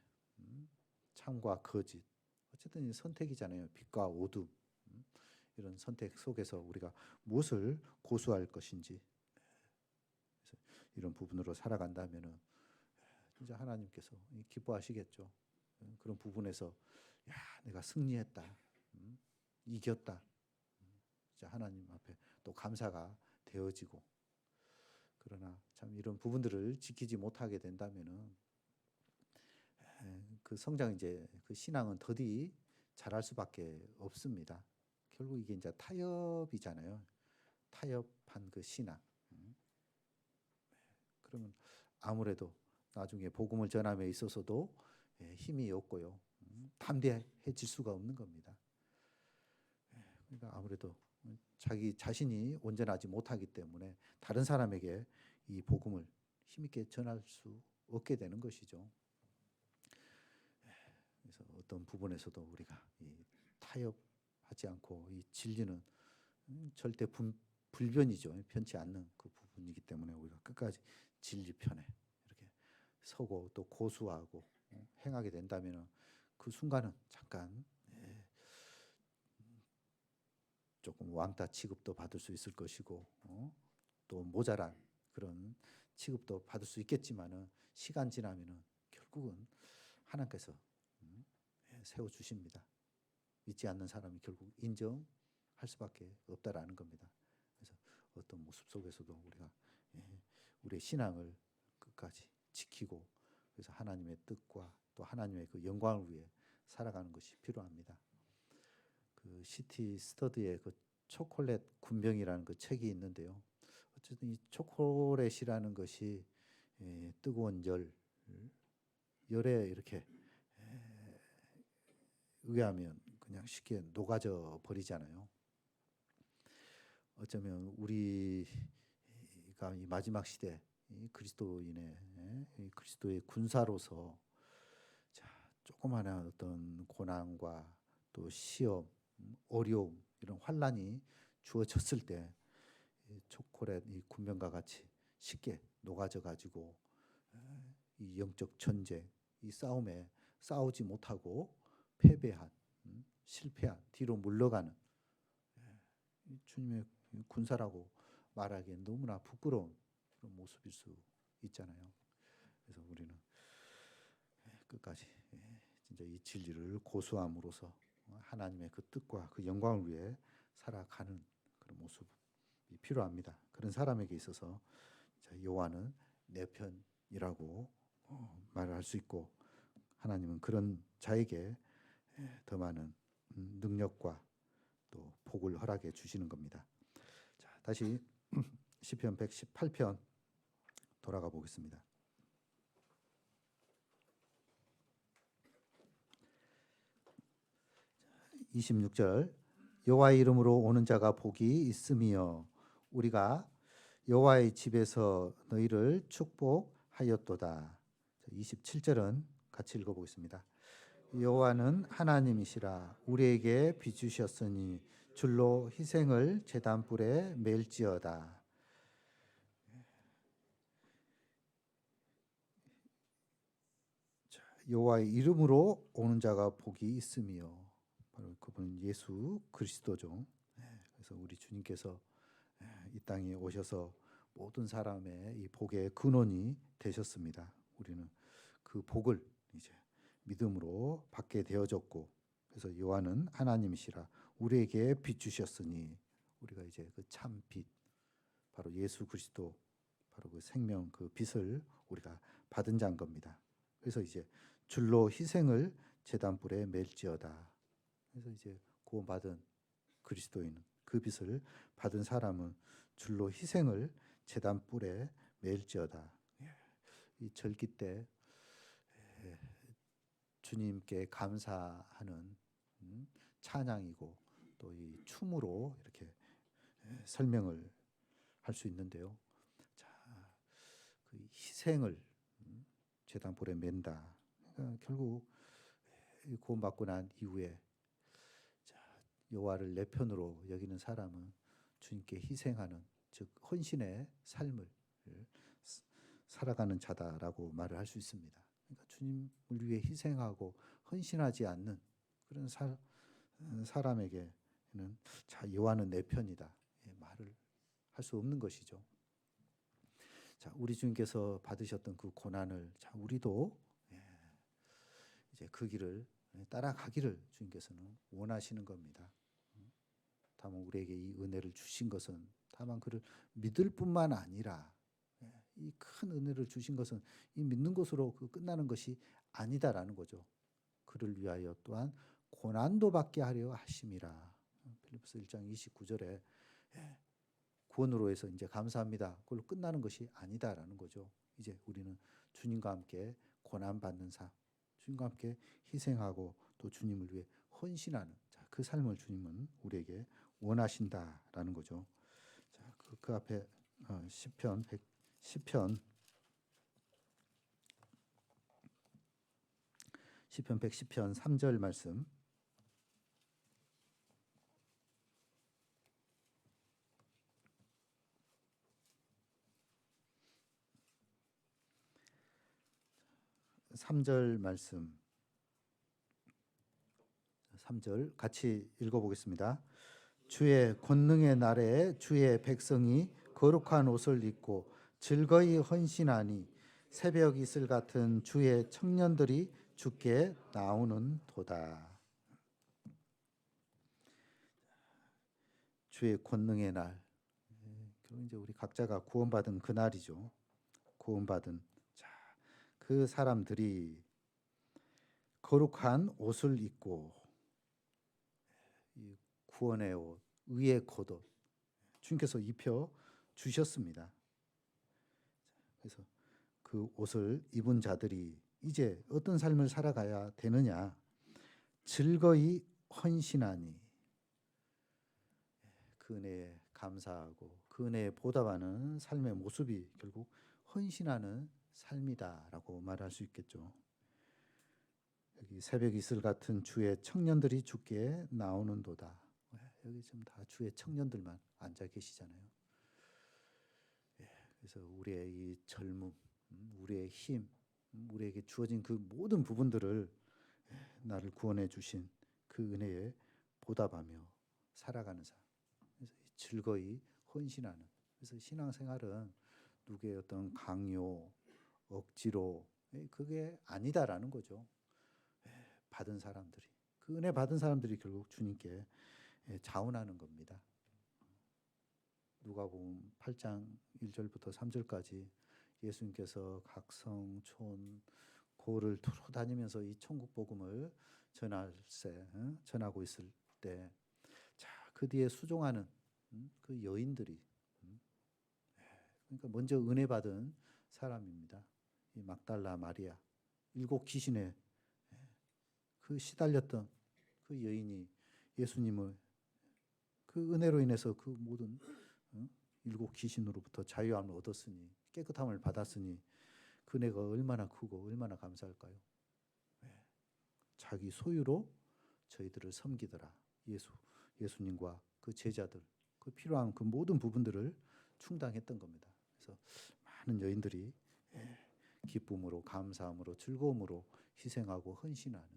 참과 거짓 어쨌든 선택이잖아요. 빛과 어둠 이런 선택 속에서 우리가 무엇을 고수할 것인지 그래서 이런 부분으로 살아간다면은 진짜 하나님께서 기뻐하시겠죠. 그런 부분에서 야 내가 승리했다, 이겼다. 진짜 하나님 앞에 또 감사가 되어지고 그러나 참 이런 부분들을 지키지 못하게 된다면은 그 성장 이제 그 신앙은 더디 자랄 수밖에 없습니다. 결국 이게 이제 타협이잖아요. 타협한 그 신앙. 그러면 아무래도 나중에 복음을 전함에 있어서도 힘이 없고요. 담대해질 수가 없는 겁니다. 그러니까 아무래도 자기 자신이 온전하지 못하기 때문에 다른 사람에게 이 복음을 힘있게 전할 수 없게 되는 것이죠. 그래서 어떤 부분에서도 우리가 이 타협하지 않고 이 진리는 절대 불변이죠. 변치 않는 그 부분이기 때문에 우리가 끝까지 진리 편에 이렇게 서고 또 고수하고 행하게 된다면 그 순간은 잠깐 조금 왕따 취급도 받을 수 있을 것이고 또 모자란 그런 취급도 받을 수 있겠지만은 시간 지나면은 결국은 하나님께서 세워 주십니다. 믿지 않는 사람이 결국 인정할 수밖에 없다라는 겁니다. 그래서 어떤 모습 속에서도 우리가 우리의 신앙을 끝까지 지키고 그래서 하나님의 뜻과 또 하나님의 그 영광을 위해 살아가는 것이 필요합니다. 그 시티 스터드의 그 초콜릿 군병이라는 그 책이 있는데요. 어쨌든 이 초콜릿이라는 것이 뜨거운 열에 이렇게 의하면 그냥 쉽게 녹아져 버리잖아요. 어쩌면 우리가 이 마지막 시대 이 그리스도인의 그리스도의 군사로서 자, 조그마한 어떤 고난과 또 시험, 어려움 이런 환란이 주어졌을 때 초콜릿 이 군병과 같이 쉽게 녹아져 가지고 이 영적 전쟁, 이 싸움에 싸우지 못하고 패배한, 실패한, 뒤로 물러가는 주님의 군사라고 말하기엔 너무나 부끄러운 그런 모습일 수 있잖아요. 그래서 우리는 끝까지 진짜 이 진리를 고수함으로써 하나님의 그 뜻과 그 영광을 위해 살아가는 그런 모습이 필요합니다. 그런 사람에게 있어서 여호와는 내 편이라고 말을 할 수 있고, 하나님은 그런 자에게 더 많은 능력과 또 복을 허락해 주시는 겁니다. 자, 다시 시편 118편 돌아가 보겠습니다. 26절 여호와의 이름으로 오는 자가 복이 있으며 우리가 여호와의 집에서 너희를 축복하였도다. 27절은 같이 읽어보겠습니다. 여호와는 하나님이시라 우리에게 비추셨으니 줄로 희생을 제단불에 맬지어다. 여호와의 이름으로 오는 자가 복이 있으며 바로 그분은 예수 그리스도죠. 그래서 우리 주님께서 이 땅에 오셔서 모든 사람의 이 복의 근원이 되셨습니다. 우리는 그 복을 이제 믿음으로 받게 되어졌고, 그래서 요한은 하나님이시라 우리에게 빛 주셨으니 우리가 이제 그 참 빛, 바로 예수 그리스도, 바로 그 생명 그 빛을 우리가 받은 자인 겁니다. 그래서 이제 줄로 희생을 제단불에 맬지어다. 그래서 이제 구원받은 그리스도인 그 빛을 받은 사람은 줄로 희생을 제단불에 맬지어다. 이 절기 때 주님께 감사하는 찬양이고 또 이 춤으로 이렇게 설명을 할 수 있는데요. 자, 그 희생을 제단불에 맨다. 그러니까 결국 구원받고 난 이후에 여호와를 내 편으로 여기는 사람은 주님께 희생하는, 즉 헌신의 삶을 살아가는 자다라고 말을 할 수 있습니다. 그러니까 주님을 위해 희생하고 헌신하지 않는 그런 사람에게는 자 여호와는 내 편이다 말을 할 수 없는 것이죠. 자, 우리 주님께서 받으셨던 그 고난을 자 우리도 이제 그 길을 따라가기를 주님께서는 원하시는 겁니다. 다만 우리에게 이 은혜를 주신 것은 다만 그를 믿을 뿐만 아니라 이 큰 은혜를 주신 것은 이 믿는 것으로 끝나는 것이 아니다라는 거죠. 그를 위하여 또한 고난도 받게 하려 하심이라. 빌립보서 1장 29절에 구원으로 해서 이제 감사합니다. 그걸로 끝나는 것이 아니다라는 거죠. 이제 우리는 주님과 함께 고난 받는 삶, 주님과 함께 희생하고 또 주님을 위해 헌신하는 그 삶을 주님은 우리에게 원하신다라는 거죠. 자, 그 앞에 시편 110편 3절 말씀. (3절) 말씀. 3절 같이 읽어보겠습니다. 주의 권능의 날에 주의 백성이 거룩한 옷을 입고 즐거이 헌신하니 새벽 이슬 같은 주의 청년들이 주께 나오는 도다. 주의 권능의 날. 결국 이제 우리 각자가 구원받은 그 날이죠. 구원받은 그 사람들이 거룩한 옷을 입고 이 구원의 옷, 의의 겉옷 주님께서 입혀 주셨습니다. 그래서 그 옷을 입은 자들이 이제 어떤 삶을 살아가야 되느냐? 즐거이 헌신하니 그 은혜에 감사하고 그 은혜에 보답하는 삶의 모습이 결국 헌신하는 삶이다라고 말할 수 있겠죠. 여기 새벽 이슬 같은 주의 청년들이 주께 나오는도다. 여기 지금 다 주의 청년들만 앉아 계시잖아요. 그래서 우리의 이 젊음, 우리의 힘, 우리에게 주어진 그 모든 부분들을 나를 구원해 주신 그 은혜에 보답하며 살아가는 삶. 그래서 즐거이 헌신하는. 그래서 신앙생활은 누구의 어떤 강요, 억지로 그게 아니다라는 거죠. 받은 사람들이 그 은혜 받은 사람들이 결국 주님께 자원하는 겁니다. 누가복음 8장 1절부터 3절까지 예수님께서 각 성, 촌, 고를 두루 다니면서 이 천국 복음을 전하고 있을 때, 자, 그 뒤에 수종하는 그 여인들이, 그러니까 먼저 은혜 받은 사람입니다. 이 막달라 마리아, 7 귀신에 그 시달렸던 그 여인이 예수님을 그 은혜로 인해서 그 모든 7 귀신으로부터 자유함을 얻었으니, 깨끗함을 받았으니 그 은혜가 얼마나 크고 얼마나 감사할까요? 자기 소유로 저희들을 섬기더라. 예수님과 그 제자들, 그 필요한 그 모든 부분들을 충당했던 겁니다. 그래서 많은 여인들이 기쁨으로, 감사함으로, 즐거움으로 희생하고 헌신하는.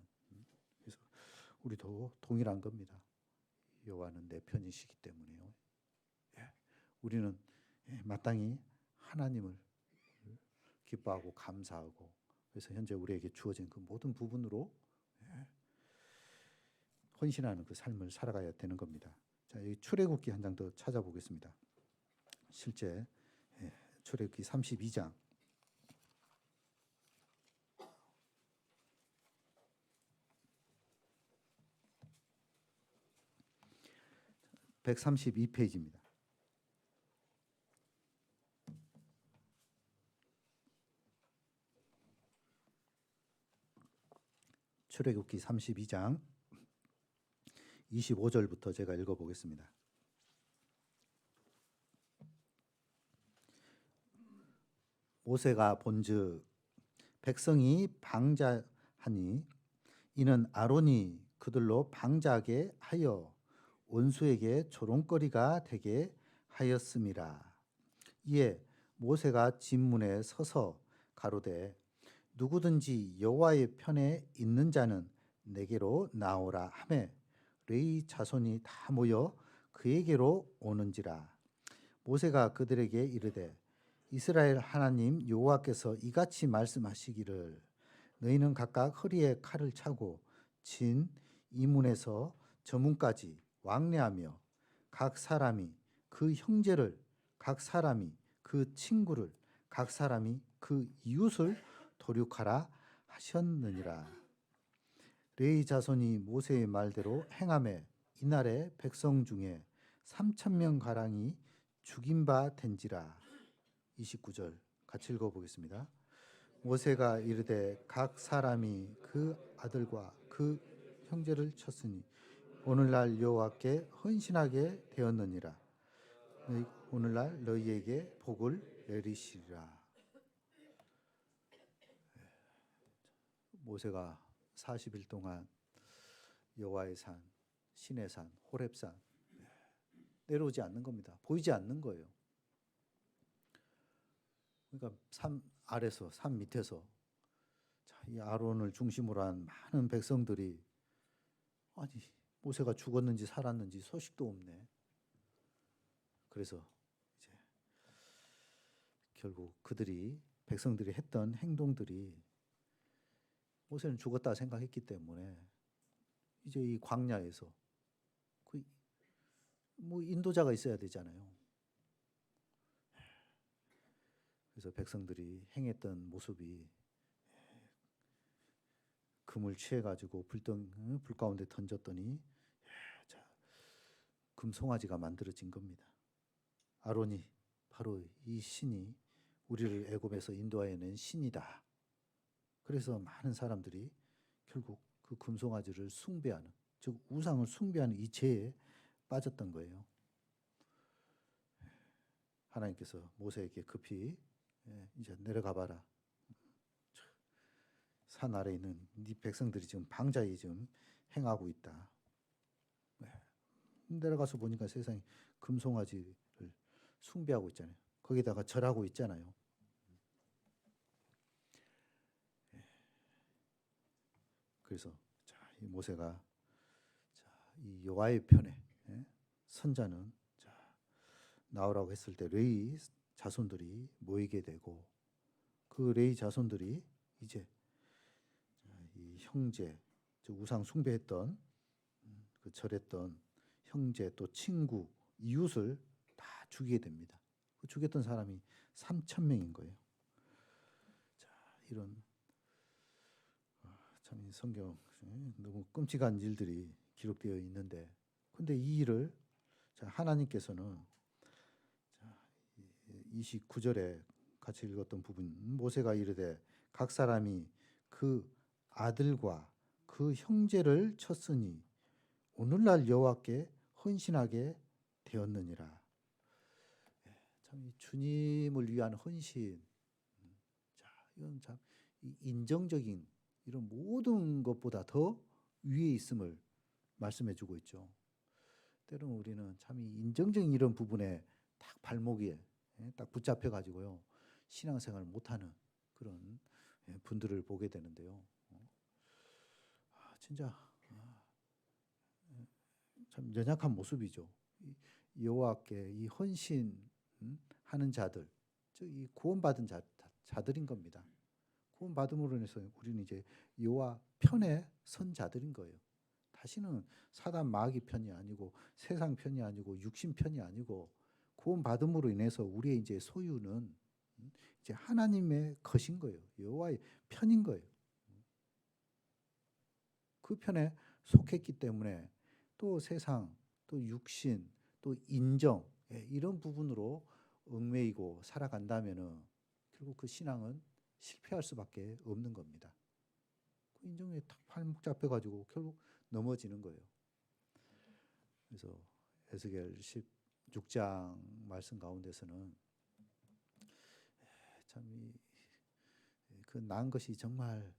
그래서 우리도 동일한 겁니다. 여호와는 내 편이시기 때문에요. 우리는 마땅히 하나님을 기뻐하고 감사하고, 그래서 현재 우리에게 주어진 그 모든 부분으로 헌신하는 그 삶을 살아가야 되는 겁니다. 자, 여기 출애굽기 한 장 더 찾아보겠습니다. 실제 출애굽기 32장 132페이지입니다. 출애굽기 32장 25절부터 제가 읽어보겠습니다. 모세가 본즉 백성이 방자하니 이는 아론이 그들로 방자하게 하여 원수에게 조롱거리가 되게 하였음이라. 이에 모세가 진문에 서서 가로되 누구든지 여호와의 편에 있는 자는 내게로 나오라 하매 레위 자손이 다 모여 그에게로 오는지라. 모세가 그들에게 이르되 이스라엘 하나님 여호와께서 이같이 말씀하시기를 너희는 각각 허리에 칼을 차고 진 이 문에서 저 문까지 왕래하며 각 사람이 그 형제를, 각 사람이 그 친구를, 각 사람이 그 이웃을 도륙하라 하셨느니라. 레위 자손이 모세의 말대로 행하매 이날에 백성 중에 3,000명 가량이 죽인 바 된지라. 29절 같이 읽어보겠습니다. 모세가 이르되 각 사람이 그 아들과 그 형제를 쳤으니 오늘날 여호와께 헌신하게 되었느니라. 오늘날 너희에게 복을 내리시리라. 모세가 40일 동안 여호와의 산, 신의 산, 호렙산 내려오지 않는 겁니다. 보이지 않는 거예요. 그러니까 산 아래서, 산 밑에서 이 아론을 중심으로 한 많은 백성들이 아니 모세가 죽었는지 살았는지 소식도 없네. 그래서 이제 결국 백성들이 했던 행동들이 모세는 죽었다 생각했기 때문에 이제 이 광야에서 뭐 인도자가 있어야 되잖아요. 그래서 백성들이 행했던 모습이 금을 취해가지고 불 가운데 던졌더니 금송아지가 만들어진 겁니다. 아론이 바로 이 신이 우리를 애굽에서 인도하여낸 신이다. 그래서 많은 사람들이 결국 그 금송아지를 숭배하는, 즉 우상을 숭배하는 이 죄에 빠졌던 거예요. 하나님께서 모세에게 급히 이제 내려가 봐라. 산 아래에 있는 네 백성들이 지금 방자에 지금 행하고 있다. 내려가서 보니까 세상에 금송아지를 숭배하고 있잖아요. 거기다가 절하고 있잖아요. 그래서 자, 이 모세가 자, 이 여호와의 편에 선자는 자, 나오라고 했을 때 레위 자손들이 모이게 되고 그 레위 자손들이 이제 이 형제, 우상 숭배했던 그 절했던 형제 또 친구, 이웃을 다 죽이게 됩니다. 그 죽였던 사람이 3,000명인 거예요. 자, 이런 참 성경 너무 끔찍한 일들이 기록되어 있는데, 근데 이 일을 자, 하나님께서는 자, 29절에 같이 읽었던 부분, 모세가 이르되 각 사람이 그 아들과 그 형제를 쳤으니 오늘날 여호와께 헌신하게 되었느니라. 참 주님을 위한 헌신, 자, 이건 참 인정적인 이런 모든 것보다 더 위에 있음을 말씀해주고 있죠. 때로는 우리는 참 인정적인 이런 부분에 딱 발목에 딱 붙잡혀 가지고요 신앙생활을 못하는 그런 분들을 보게 되는데요. 진짜 참 연약한 모습이죠. 여호와께 이 헌신 하는 자들, 즉 이 구원받은 자들인 겁니다. 구원받음으로 인해서 우리는 이제 여호와 편에 선 자들인 거예요. 다시는 사단 마귀 편이 아니고 세상 편이 아니고 육신 편이 아니고 구원받음으로 인해서 우리의 이제 소유는 이제 하나님의 것인 거예요. 여호와의 편인 거예요. 그 편에 속했기 때문에 또 세상, 또 육신, 또 인정 이런 부분으로 얽매이고 살아간다면은 결국 그 신앙은 실패할 수밖에 없는 겁니다. 그 인정에 탁 발목 잡혀가지고 결국 넘어지는 거예요. 그래서 에스겔 16장 말씀 가운데서는 참 그 난 것이 정말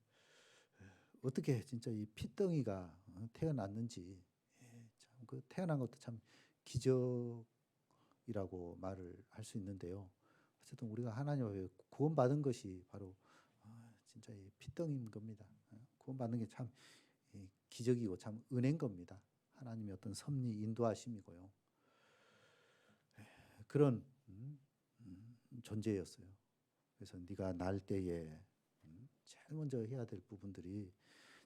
어떻게 진짜 이 핏덩이가 태어났는지, 참 그 태어난 것도 참 기적이라고 말을 할 수 있는데요. 어쨌든 우리가 하나님 앞에 구원받은 것이 바로 진짜 이 핏덩이인 겁니다. 구원받는 게 참 기적이고 참 은혜인 겁니다. 하나님의 어떤 섭리 인도하심이고요. 그런 존재였어요. 그래서 네가 날 때에 제일 먼저 해야 될 부분들이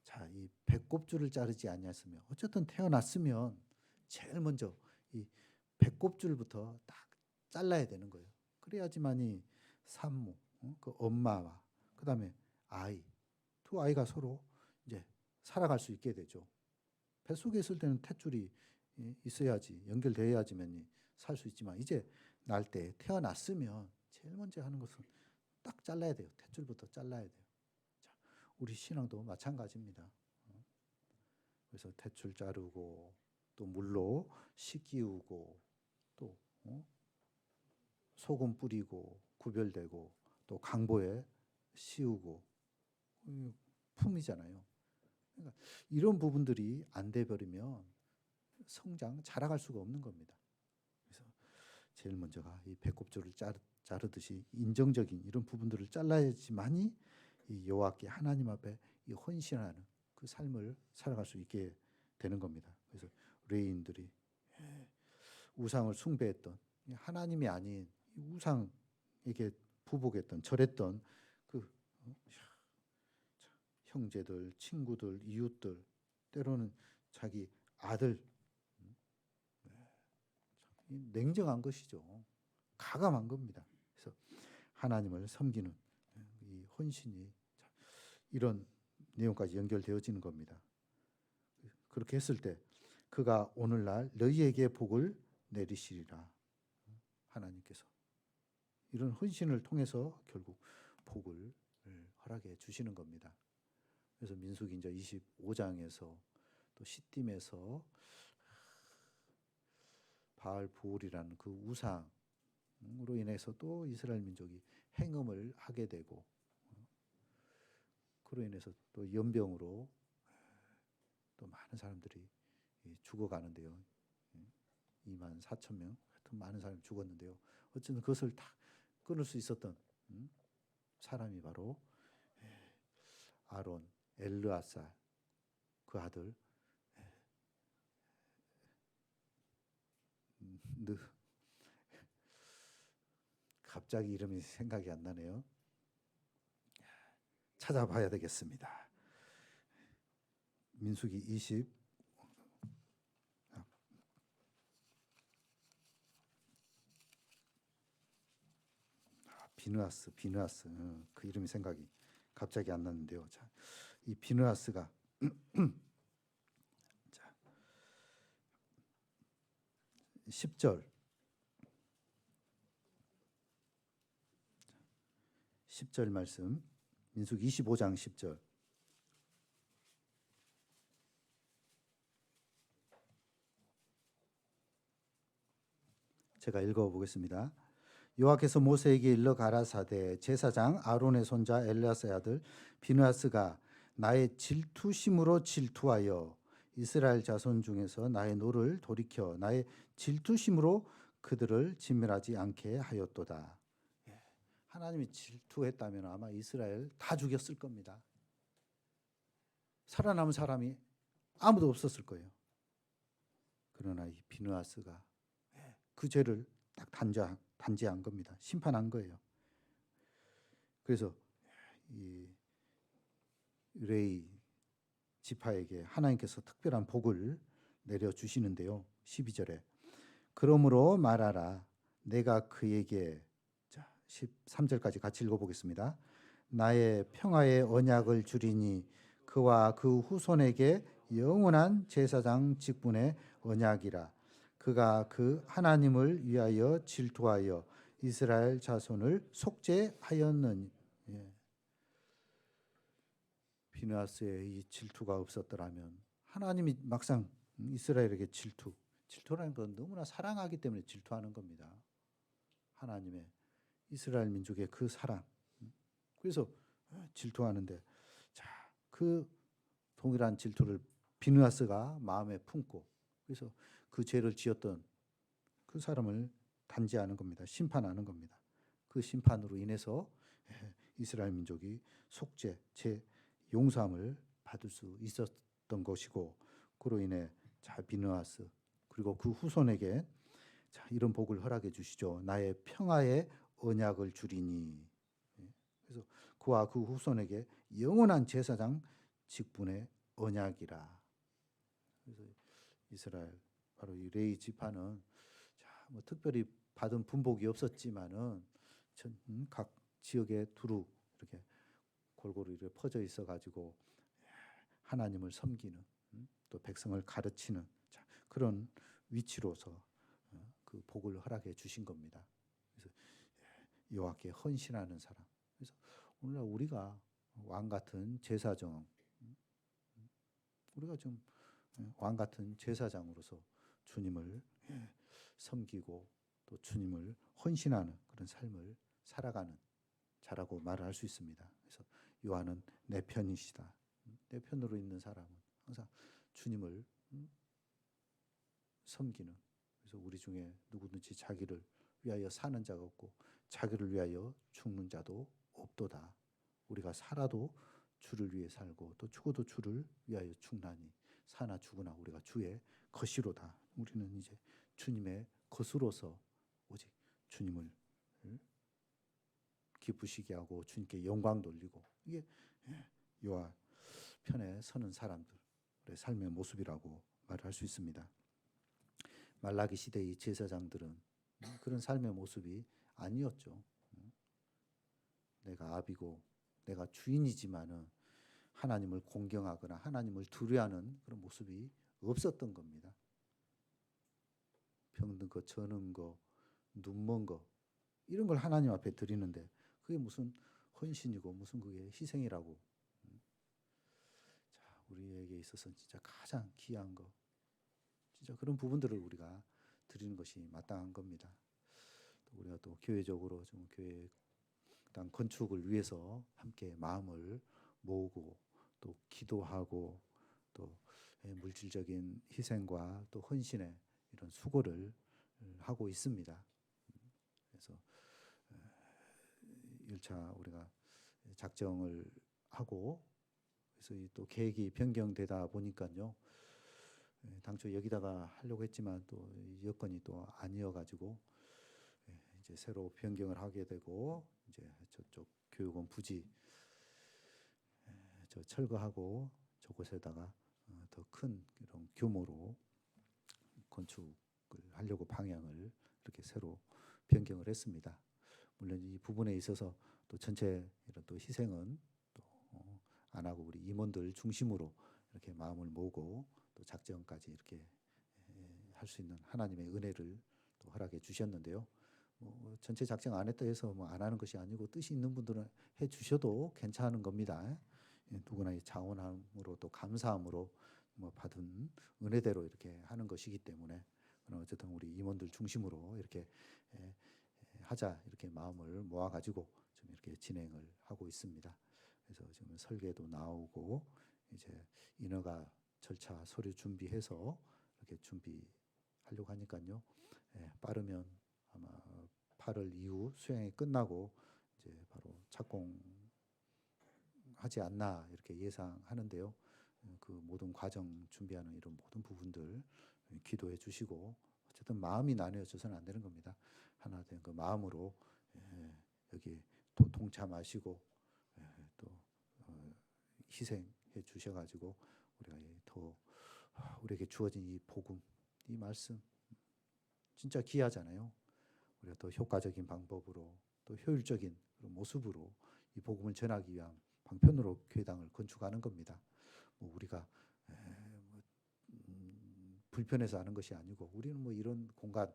자, 이 배꼽줄을 자르지 아니했으면 어쨌든 태어났으면 제일 먼저 이 배꼽줄부터 딱 잘라야 되는 거예요. 그래야지만이 산모, 그 엄마와 그다음에 아이, 두 아이가 서로 이제 살아갈 수 있게 되죠. 뱃속에 있을 때는 탯줄이 있어야지 연결돼야지만이 살 수 있지만 이제 날 때 태어났으면 제일 먼저 하는 것은 딱 잘라야 돼요. 탯줄부터 잘라야 돼요. 자, 우리 신앙도 마찬가지입니다. 그래서 탯줄 자르고 또 물로 씻기우고 또 소금 뿌리고 구별되고 또 강보에 씌우고 품이잖아요. 그러니까 이런 부분들이 안 돼 버리면 성장 자라갈 수가 없는 겁니다. 그래서 제일 먼저가 이 배꼽줄을 자르듯이 인정적인 이런 부분들을 잘라야지만이 이 여호와께 하나님 앞에 이 헌신하는 그 삶을 살아갈 수 있게 되는 겁니다. 그래서 레위인들이 우상을 숭배했던 하나님이 아닌 우상에게 부복했던 절했던 그 형제들, 친구들, 이웃들, 때로는 자기 아들, 냉정한 것이죠. 가감한 겁니다. 그래서 하나님을 섬기는 이 헌신이 이런 내용까지 연결되어지는 겁니다. 그렇게 했을 때 그가 오늘날 너희에게 복을 내리시리라. 하나님께서 이런 헌신을 통해서 결국 복을 허락해 주시는 겁니다. 그래서 민수기 이제 25장에서 또 시딤에서 바알 보울이라는 그 우상으로 인해서 또 이스라엘 민족이 행음을 하게 되고 그로 인해서 또 연병으로 또 많은 사람들이 죽어가는데요. 24,000명, 하여튼 많은 사람이 죽었는데요. 어쨌든 그것을 다 끊을 수 있었던 사람이 바로 아론, 엘르아살 그 아들. 갑자기 이름이 생각이 안 나네요. 찾아봐야 되겠습니다. 민수기 20 비느하스 그 이름이 생각이 갑자기 안 나는데요. 자, 이 비느하스가 자, 10절 10절 말씀 민수기 25장 10절 제가 읽어보겠습니다. 여호와께서 모세에게 일러 가라사대 제사장 아론의 손자 엘르아사의 아들 비느하스가 나의 질투심으로 질투하여 이스라엘 자손 중에서 나의 노를 돌이켜 나의 질투심으로 그들을 진멸하지 않게 하였도다. 하나님이 질투했다면 아마 이스라엘 다 죽였을 겁니다. 살아남은 사람이 아무도 없었을 거예요. 그러나 이 비느하스가 그 죄를 딱 단죄한 겁니다. 심판한 거예요. 그래서 이 레위 지파에게 하나님께서 특별한 복을 내려주시는데요. 12절에 그러므로 말하라 내가 그에게 13절까지 같이 읽어보겠습니다. 나의 평화의 언약을 주리니 그와 그 후손에게 영원한 제사장 직분의 언약이라. 그가 그 하나님을 위하여 질투하여 이스라엘 자손을 속죄하였느니. 비느하스의 이 질투가 없었더라면 하나님이 막상 이스라엘에게 질투라는 건 너무나 사랑하기 때문에 질투하는 겁니다. 하나님의 이스라엘 민족의 그 사랑. 그래서 질투하는데 자, 그 동일한 질투를 비느하스가 마음에 품고 그래서 그 죄를 지었던 그 사람을 단죄하는 겁니다. 심판하는 겁니다. 그 심판으로 인해서 이스라엘 민족이 속죄, 죄 용서함을 받을 수 있었던 것이고 그로 인해 자 비느하스 그리고 그 후손에게 자 이런 복을 허락해 주시죠. 나의 평화의 언약을 주리니. 그래서 그와 그 후손에게 영원한 제사장 직분의 언약이라. 그래서 이스라엘 바로 이 레위 지파는 자, 뭐 특별히 받은 분복이 없었지만은 각 지역에 두루 이렇게 골고루 이렇게 퍼져 있어 가지고 하나님을 섬기는 또 백성을 가르치는 자, 그런 위치로서 그 복을 허락해 주신 겁니다. 그래서 여호와께 헌신하는 사람. 그래서 오늘날 우리가 왕 같은 제사장, 우리가 좀 왕 같은 제사장으로서 주님을 섬기고 또 주님을 헌신하는 그런 삶을 살아가는 자라고 말을 할 수 있습니다. 그래서 요한은 내 편이시다. 내 편으로 있는 사람은 항상 주님을 섬기는. 그래서 우리 중에 누구든지 자기를 위하여 사는 자가 없고 자기를 위하여 죽는 자도 없도다. 우리가 살아도 주를 위해 살고 또 죽어도 주를 위하여 죽나니 사나 죽으나 우리가 주의 것이로다. 우리는 이제 주님의 것으로서 오직 주님을 기쁘시게 하고 주님께 영광 돌리고 이게 여호와 편에 서는 사람들의 삶의 모습이라고 말을 할 수 있습니다. 말라기 시대의 제사장들은 그런 삶의 모습이 아니었죠. 내가 아비고 내가 주인이지만은 하나님을 공경하거나 하나님을 두려워하는 그런 모습이 없었던 겁니다. 병든 거, 저는 거, 눈먼 거 이런 걸 하나님 앞에 드리는데 그게 무슨 헌신이고 무슨 그게 희생이라고. 자, 우리에게 있어서는 진짜 가장 귀한 거, 진짜 그런 부분들을 우리가 드리는 것이 마땅한 겁니다. 우리가 또 교회적으로 좀 교회 땅 건축을 위해서 함께 마음을 모으고 또 기도하고 또 물질적인 희생과 또 헌신의 이런 수고를 하고 있습니다. 그래서 1차 우리가 작정을 하고 그래서 또 계획이 변경되다 보니까요. 당초 여기다가 하려고 했지만 또 여건이 또 아니어가지고 이제 새로 변경을 하게 되고 이제 저쪽 교육원 부지 저 철거하고 저곳에다가 더 큰 이런 규모로 건축을 하려고 방향을 이렇게 새로 변경을 했습니다. 물론 이 부분에 있어서 또 전체 이런 또 희생은 또 안 하고 우리 임원들 중심으로 이렇게 마음을 모으고 또 작정까지 이렇게 할 수 있는 하나님의 은혜를 또 허락해 주셨는데요. 전체 작정 안 했다 해서 뭐 안 하는 것이 아니고 뜻이 있는 분들은 해 주셔도 괜찮은 겁니다. 누구나 이 자원함으로 또 감사함으로 뭐 받은 은혜대로 이렇게 하는 것이기 때문에 어쨌든 우리 임원들 중심으로 이렇게 하자 이렇게 마음을 모아 가지고 좀 이렇게 진행을 하고 있습니다. 그래서 지금 설계도 나오고 이제 인허가 절차 서류 준비해서 이렇게 준비하려고 하니까요. 빠르면 아마 8월 이후 수행이 끝나고 이제 바로 착공하지 않나 이렇게 예상하는데요. 그 모든 과정 준비하는 이런 모든 부분들 기도해 주시고 어쨌든 마음이 나뉘어져서는 안 되는 겁니다. 하나 된 그 마음으로 여기 또 동참하시고 또 희생해 주셔가지고 우리가 더 우리에게 주어진 이 복음, 이 말씀 진짜 귀하잖아요. 우리가 더 효과적인 방법으로 또 효율적인 그런 모습으로 이 복음을 전하기 위한 방편으로 교회당을 건축하는 겁니다. 뭐 우리가 불편해서 하는 것이 아니고 우리는 뭐 이런 공간,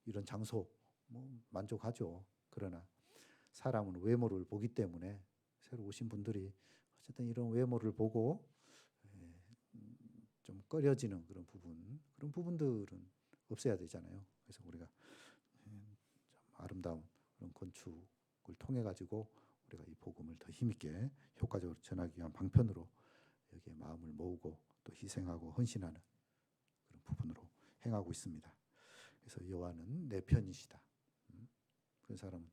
이런 장소 뭐 만족하죠. 그러나 사람은 외모를 보기 때문에 새로 오신 분들이 어쨌든 이런 외모를 보고 좀 꺼려지는 그런 부분들은 없애야 되잖아요. 그래서 우리가 좀 아름다운 그런 건축을 통해 가지고 우리가 이 복음을 더 힘있게 효과적으로 전하기 위한 방편으로 여기에 마음을 모으고 또 희생하고 헌신하는 그런 부분으로 행하고 있습니다. 그래서 여호와는 내 편이시다. 그런 사람은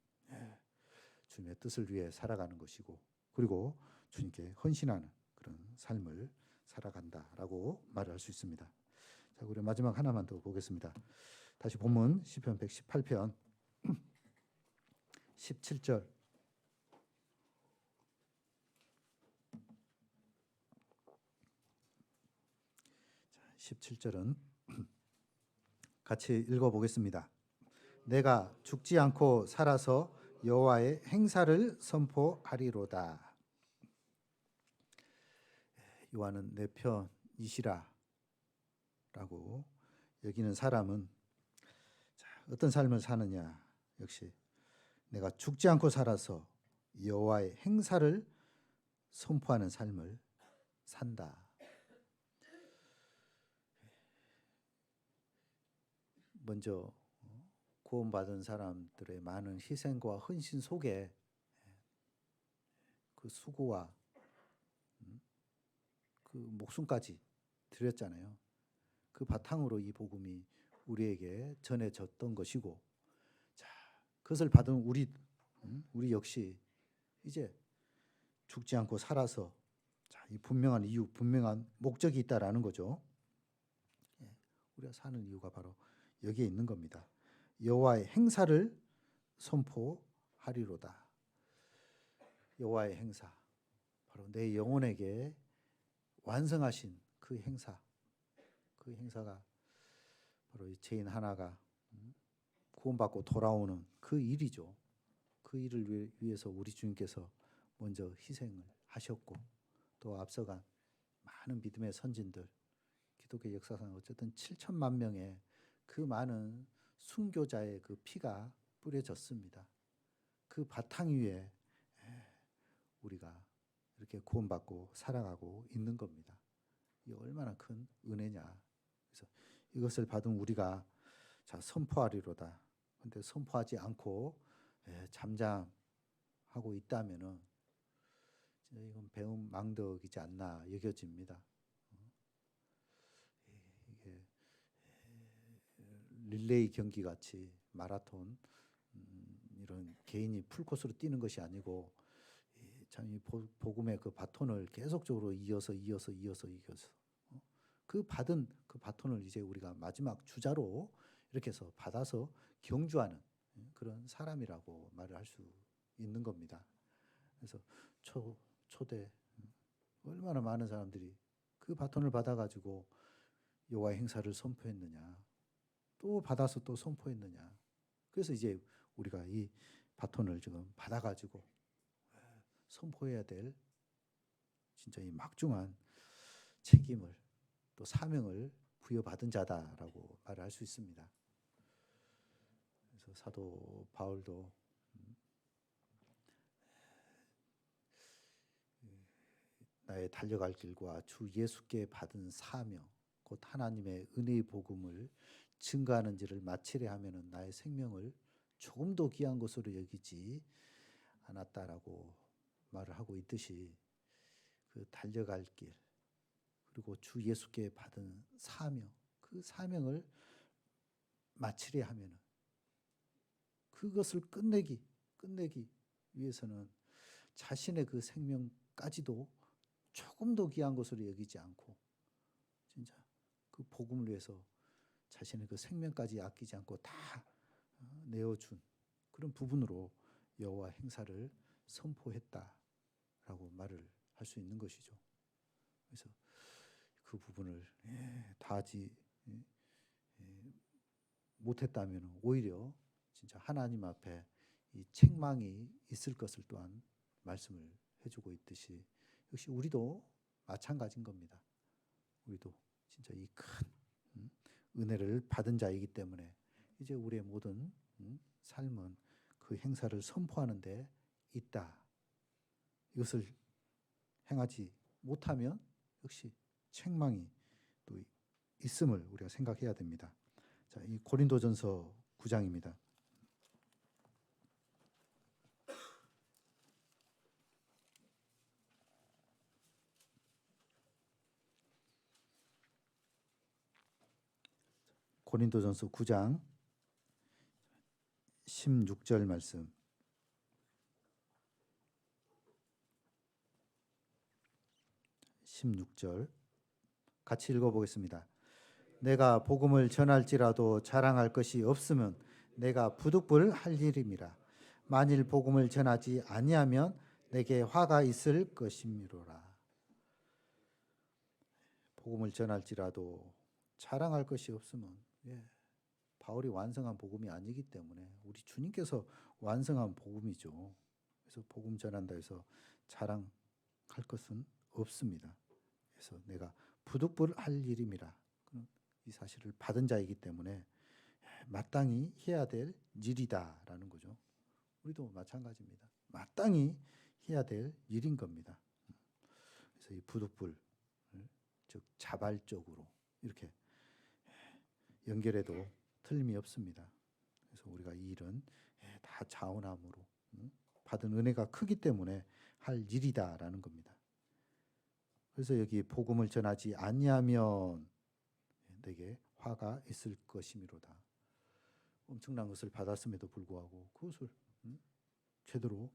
주님의 뜻을 위해 살아가는 것이고 그리고 주님께 헌신하는 그런 삶을 살아간다라고 말을 할 수 있습니다. 자, 우리 마지막 하나만 더 보겠습니다. 다시 본문 시편 118편 17절 17절은 같이 읽어보겠습니다. 내가 죽지 않고 살아서 여호와의 행사를 선포하리로다. 여호와는 내 편이시라 라고 여기는 사람은 어떤 삶을 사느냐. 역시 내가 죽지 않고 살아서 여호와의 행사를 선포하는 삶을 산다. 먼저 구원받은 사람들의 많은 희생과 헌신 속에 그 수고와 그 목숨까지 드렸잖아요. 그 바탕으로 이 복음이 우리에게 전해졌던 것이고, 자, 그것을 받은 우리 역시 이제 죽지 않고 살아서 자, 이 분명한 이유, 분명한 목적이 있다라는 거죠. 우리가 사는 이유가 바로 여기에 있는 겁니다. 여호와의 행사를 선포하리로다. 여호와의 행사, 바로 내 영혼에게 완성하신 그 행사, 그 행사가 바로 이 죄인 하나가 구원받고 돌아오는 그 일이죠. 그 일을 위해서 우리 주님께서 먼저 희생을 하셨고 또 앞서간 많은 믿음의 선진들, 기독교 역사상 어쨌든 7천만 명의 그 많은 순교자의 그 피가 뿌려졌습니다. 그 바탕 위에 우리가 이렇게 구원받고 살아가고 있는 겁니다. 이 얼마나 큰 은혜냐. 그래서 이것을 받은 우리가 자 선포하리로다. 근데 선포하지 않고 잠잠하고 있다면은 이건 배은망덕이지 않나 여겨집니다. 이게 릴레이 경기 같이 마라톤 그런 개인이 풀코스로 뛰는 것이 아니고 참 이 복음의 그 바톤을 계속적으로 이어서 그 받은 그 바톤을 이제 우리가 마지막 주자로 이렇게 해서 받아서 경주하는 그런 사람이라고 말을 할 수 있는 겁니다. 그래서 초대 얼마나 많은 사람들이 그 바톤을 받아가지고 여호와의 행사를 선포했느냐, 또 받아서 또 선포했느냐. 그래서 이제 우리가 이 바톤을 지금 받아가지고 선포해야 될 진짜 이 막중한 책임을 또 사명을 부여받은 자다라고 말을 할 수 있습니다. 그래서 사도 바울도 나의 달려갈 길과 주 예수께 받은 사명 곧 하나님의 은혜의 복음을 증거하는지를 마치려 하면은 나의 생명을 조금 더 귀한 것으로 여기지 않았다라고 말을 하고 있듯이 그 달려갈 길 그리고 주 예수께 받은 사명 그 사명을 마치려 하면은 그것을 끝내기 위해서는 자신의 그 생명까지도 조금 더 귀한 것으로 여기지 않고 진짜 그 복음을 위해서 자신의 그 생명까지 아끼지 않고 다 내어준 그런 부분으로 여호와 행사를 선포했다라고 말을 할 수 있는 것이죠. 그래서 그 부분을 다 하지 못했다면 오히려 진짜 하나님 앞에 이 책망이 있을 것을 또한 말씀을 해주고 있듯이 역시 우리도 마찬가지인 겁니다. 우리도 진짜 이 큰 은혜를 받은 자이기 때문에 이제 우리의 모든 삶은 그 행사를 선포하는 데 있다. 이것을 행하지 못하면 역시 책망이 또 있음을 우리가 생각해야 됩니다. 자, 이 고린도전서 9장입니다. 고린도전서 9장 16절 말씀. 16절 같이 읽어보겠습니다. 내가 복음을 전할지라도 자랑할 것이 없으면 내가 부득불 할 일임이라. 만일 복음을 전하지 아니하면 내게 화가 있을 것이미로라. 복음을 전할지라도 자랑할 것이 없으면 바울이 완성한 복음이 아니기 때문에 우리 주님께서 완성한 복음이죠. 그래서 복음 전한다 해서 자랑할 것은 없습니다. 그래서 내가 부득불 할 일임이라. 이 사실을 받은 자이기 때문에 마땅히 해야 될 일이다라는 거죠. 우리도 마찬가지입니다. 마땅히 해야 될 일인 겁니다. 그래서 이 부득불, 즉 자발적으로 이렇게 연결해도 틀림이 없습니다. 그래서 우리가 이 일은 다 자원함으로 받은 은혜가 크기 때문에 할 일이다라는 겁니다. 그래서 여기 복음을 전하지 아니하면 내게 화가 있을 것이미로다. 엄청난 것을 받았음에도 불구하고 그것을 제대로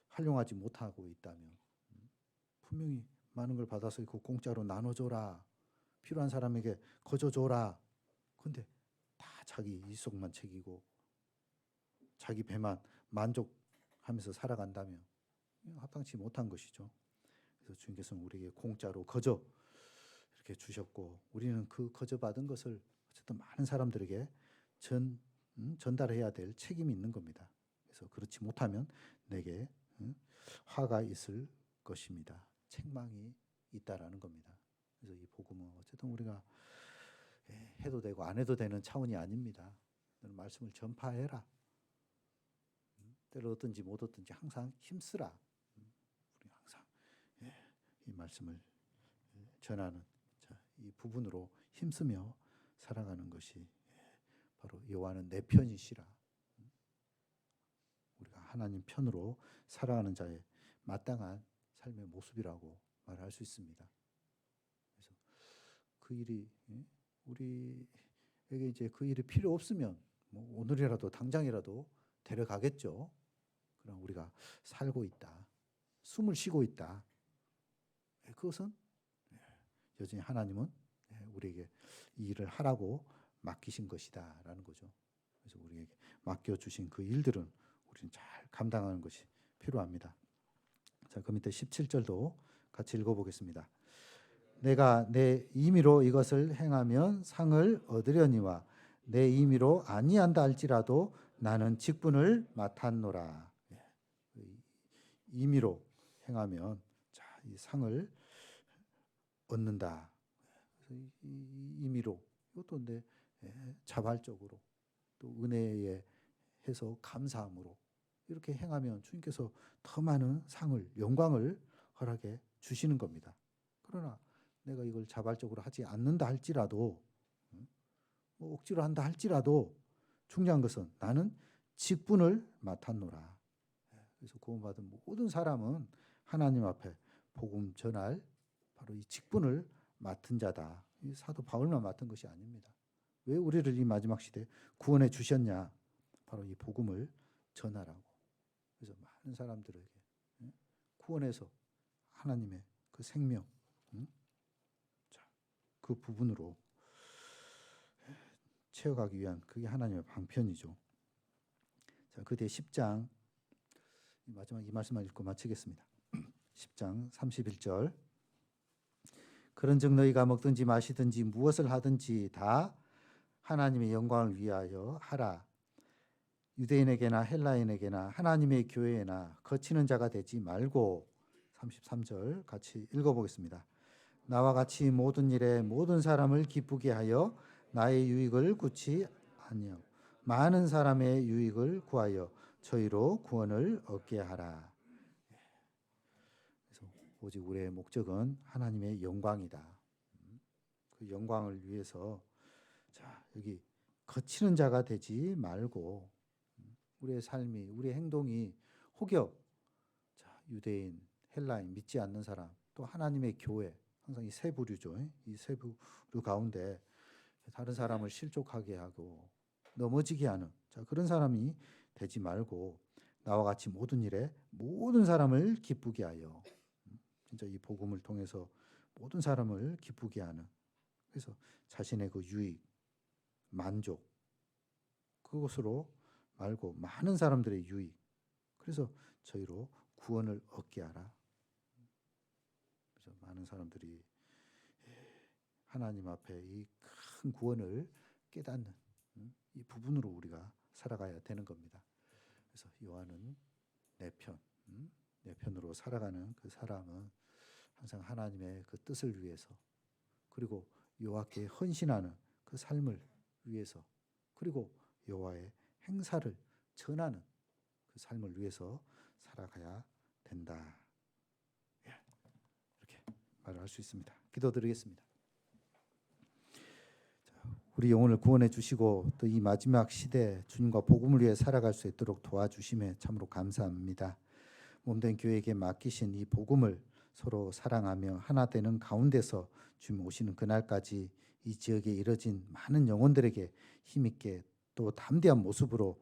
활용하지 못하고 있다면 분명히 많은 걸 받아서 그 공짜로 나눠줘라. 필요한 사람에게 거저줘라. 근데 다 자기 이속만 챙기고 자기 배만 만족하면서 살아간다면 합당치 못한 것이죠. 그래서 주님께서는 우리에게 공짜로 거저 이렇게 주셨고 우리는 그 거저 받은 것을 어쨌든 많은 사람들에게 전달해야 될 책임이 있는 겁니다. 그래서 그렇지 못하면 내게 화가 있을 것입니다. 책망이 있다라는 겁니다. 그래서 이 복음은 어쨌든 우리가 해도 되고 안 해도 되는 차원이 아닙니다. 너는 말씀을 전파해라. 때로 얻든지 못 얻든지 항상 힘쓰라. 우리 항상 이 말씀을 전하는 이 부분으로 힘쓰며 살아가는 것이 바로 여호와는 내 편이시라. 우리가 하나님 편으로 살아가는 자의 마땅한 삶의 모습이라고 말할 수 있습니다. 그래서 그 일이 우리에게 이제 그 일이 필요 없으면 뭐 오늘이라도 당장이라도 데려가겠죠. 그럼 우리가 살고 있다, 숨을 쉬고 있다. 그것은 여전히 하나님은 우리에게 이 일을 하라고 맡기신 것이다라는 거죠. 그래서 우리에게 맡겨주신 그 일들은 우리는 잘 감당하는 것이 필요합니다. 자, 그 밑에 17절도 같이 읽어보겠습니다. 내가 내 임의로 이것을 행하면 상을 얻으려니와 내 임의로 아니한다 할지라도 나는 직분을 맡았노라. 임의로 행하면 자, 이 상을 얻는다. 그래서 이 임의로 이것도 근데 자발적으로 또 은혜에 해서 감사함으로 이렇게 행하면 주님께서 더 많은 상을, 영광을 허락해 주시는 겁니다. 그러나 내가 이걸 자발적으로 하지 않는다 할지라도, 뭐 억지로 한다 할지라도 중요한 것은 나는 직분을 맡았노라. 그래서 구원받은 모든 사람은 하나님 앞에 복음 전할 바로 이 직분을 맡은 자다. 이 사도 바울만 맡은 것이 아닙니다. 왜 우리를 이 마지막 시대에 구원해 주셨냐? 바로 이 복음을 전하라고. 그래서 많은 사람들에게 구원해서 하나님의 그 생명, 그 부분으로 채워가기 위한 그게 하나님의 방편이죠. 자, 그 뒤에 10장 마지막 이 말씀만 읽고 마치겠습니다. 10장 31절. 그런즉 너희가 먹든지 마시든지 무엇을 하든지 다 하나님의 영광을 위하여 하라. 유대인에게나 헬라인에게나 하나님의 교회나 거치는 자가 되지 말고 33절 같이 읽어보겠습니다. 나와 같이 모든 일에 모든 사람을 기쁘게 하여 나의 유익을 구치 아니요 많은 사람의 유익을 구하여 저희로 구원을 얻게 하라. 그래서 오직 우리의 목적은 하나님의 영광이다. 그 영광을 위해서 자, 여기 거치는 자가 되지 말고 우리의 삶이, 우리의 행동이 혹여 자, 유대인, 헬라인, 믿지 않는 사람, 또 하나님의 교회, 항상 이 세 부류죠. 이 세 부류 가운데 다른 사람을 실족하게 하고 넘어지게 하는 자, 그런 사람이 되지 말고 나와 같이 모든 일에 모든 사람을 기쁘게 하여 진짜 이 복음을 통해서 모든 사람을 기쁘게 하는 그래서 자신의 그 유익, 만족 그것으로 말고 많은 사람들의 유익 그래서 저희로 구원을 얻게 하라. 그래서 많은 사람들이 하나님 앞에 이 큰 구원을 깨닫는 이 부분으로 우리가 살아가야 되는 겁니다. 그래서 요한은 내 편으로 살아가는 그 사람은 항상 하나님의 그 뜻을 위해서 그리고 여호와께 헌신하는 그 삶을 위해서 그리고 여호와의 행사를 전하는 그 삶을 위해서 살아가야 된다. 이렇게 말을 할 수 있습니다. 기도드리겠습니다. 우리 영혼을 구원해 주시고 또 이 마지막 시대 주님과 복음을 위해 살아갈 수 있도록 도와주심에 참으로 감사합니다. 몸된 교회에게 맡기신 이 복음을 서로 사랑하며 하나 되는 가운데서 주님 오시는 그날까지 이 지역에 이뤄진 많은 영혼들에게 힘있게 또 담대한 모습으로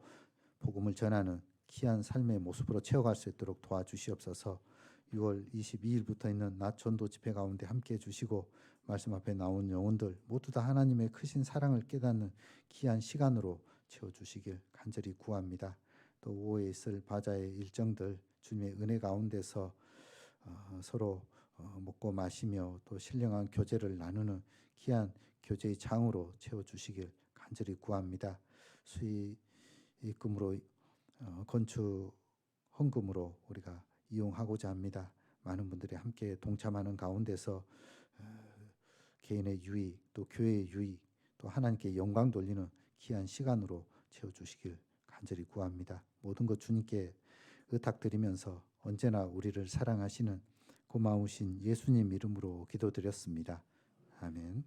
복음을 전하는 귀한 삶의 모습으로 채워갈 수 있도록 도와주시옵소서. 6월 22일부터 있는 낮 전도 집회 가운데 함께해 주시고 말씀 앞에 나온 영혼들 모두 다 하나님의 크신 사랑을 깨닫는 귀한 시간으로 채워주시길 간절히 구합니다. 또 오후에 있을 바자의 일정들 주님의 은혜 가운데서 서로 먹고 마시며 또 신령한 교제를 나누는 귀한 교제의 장으로 채워주시길 간절히 구합니다. 수익금으로 건축 헌금으로 우리가 이용하고자 합니다. 많은 분들이 함께 동참하는 가운데서 개인의 유익 또 교회의 유익 또 하나님께 영광 돌리는 귀한 시간으로 채워주시길 간절히 구합니다. 모든 것 주님께 의탁드리면서 언제나 우리를 사랑하시는 고마우신 예수님 이름으로 기도드렸습니다. 아멘.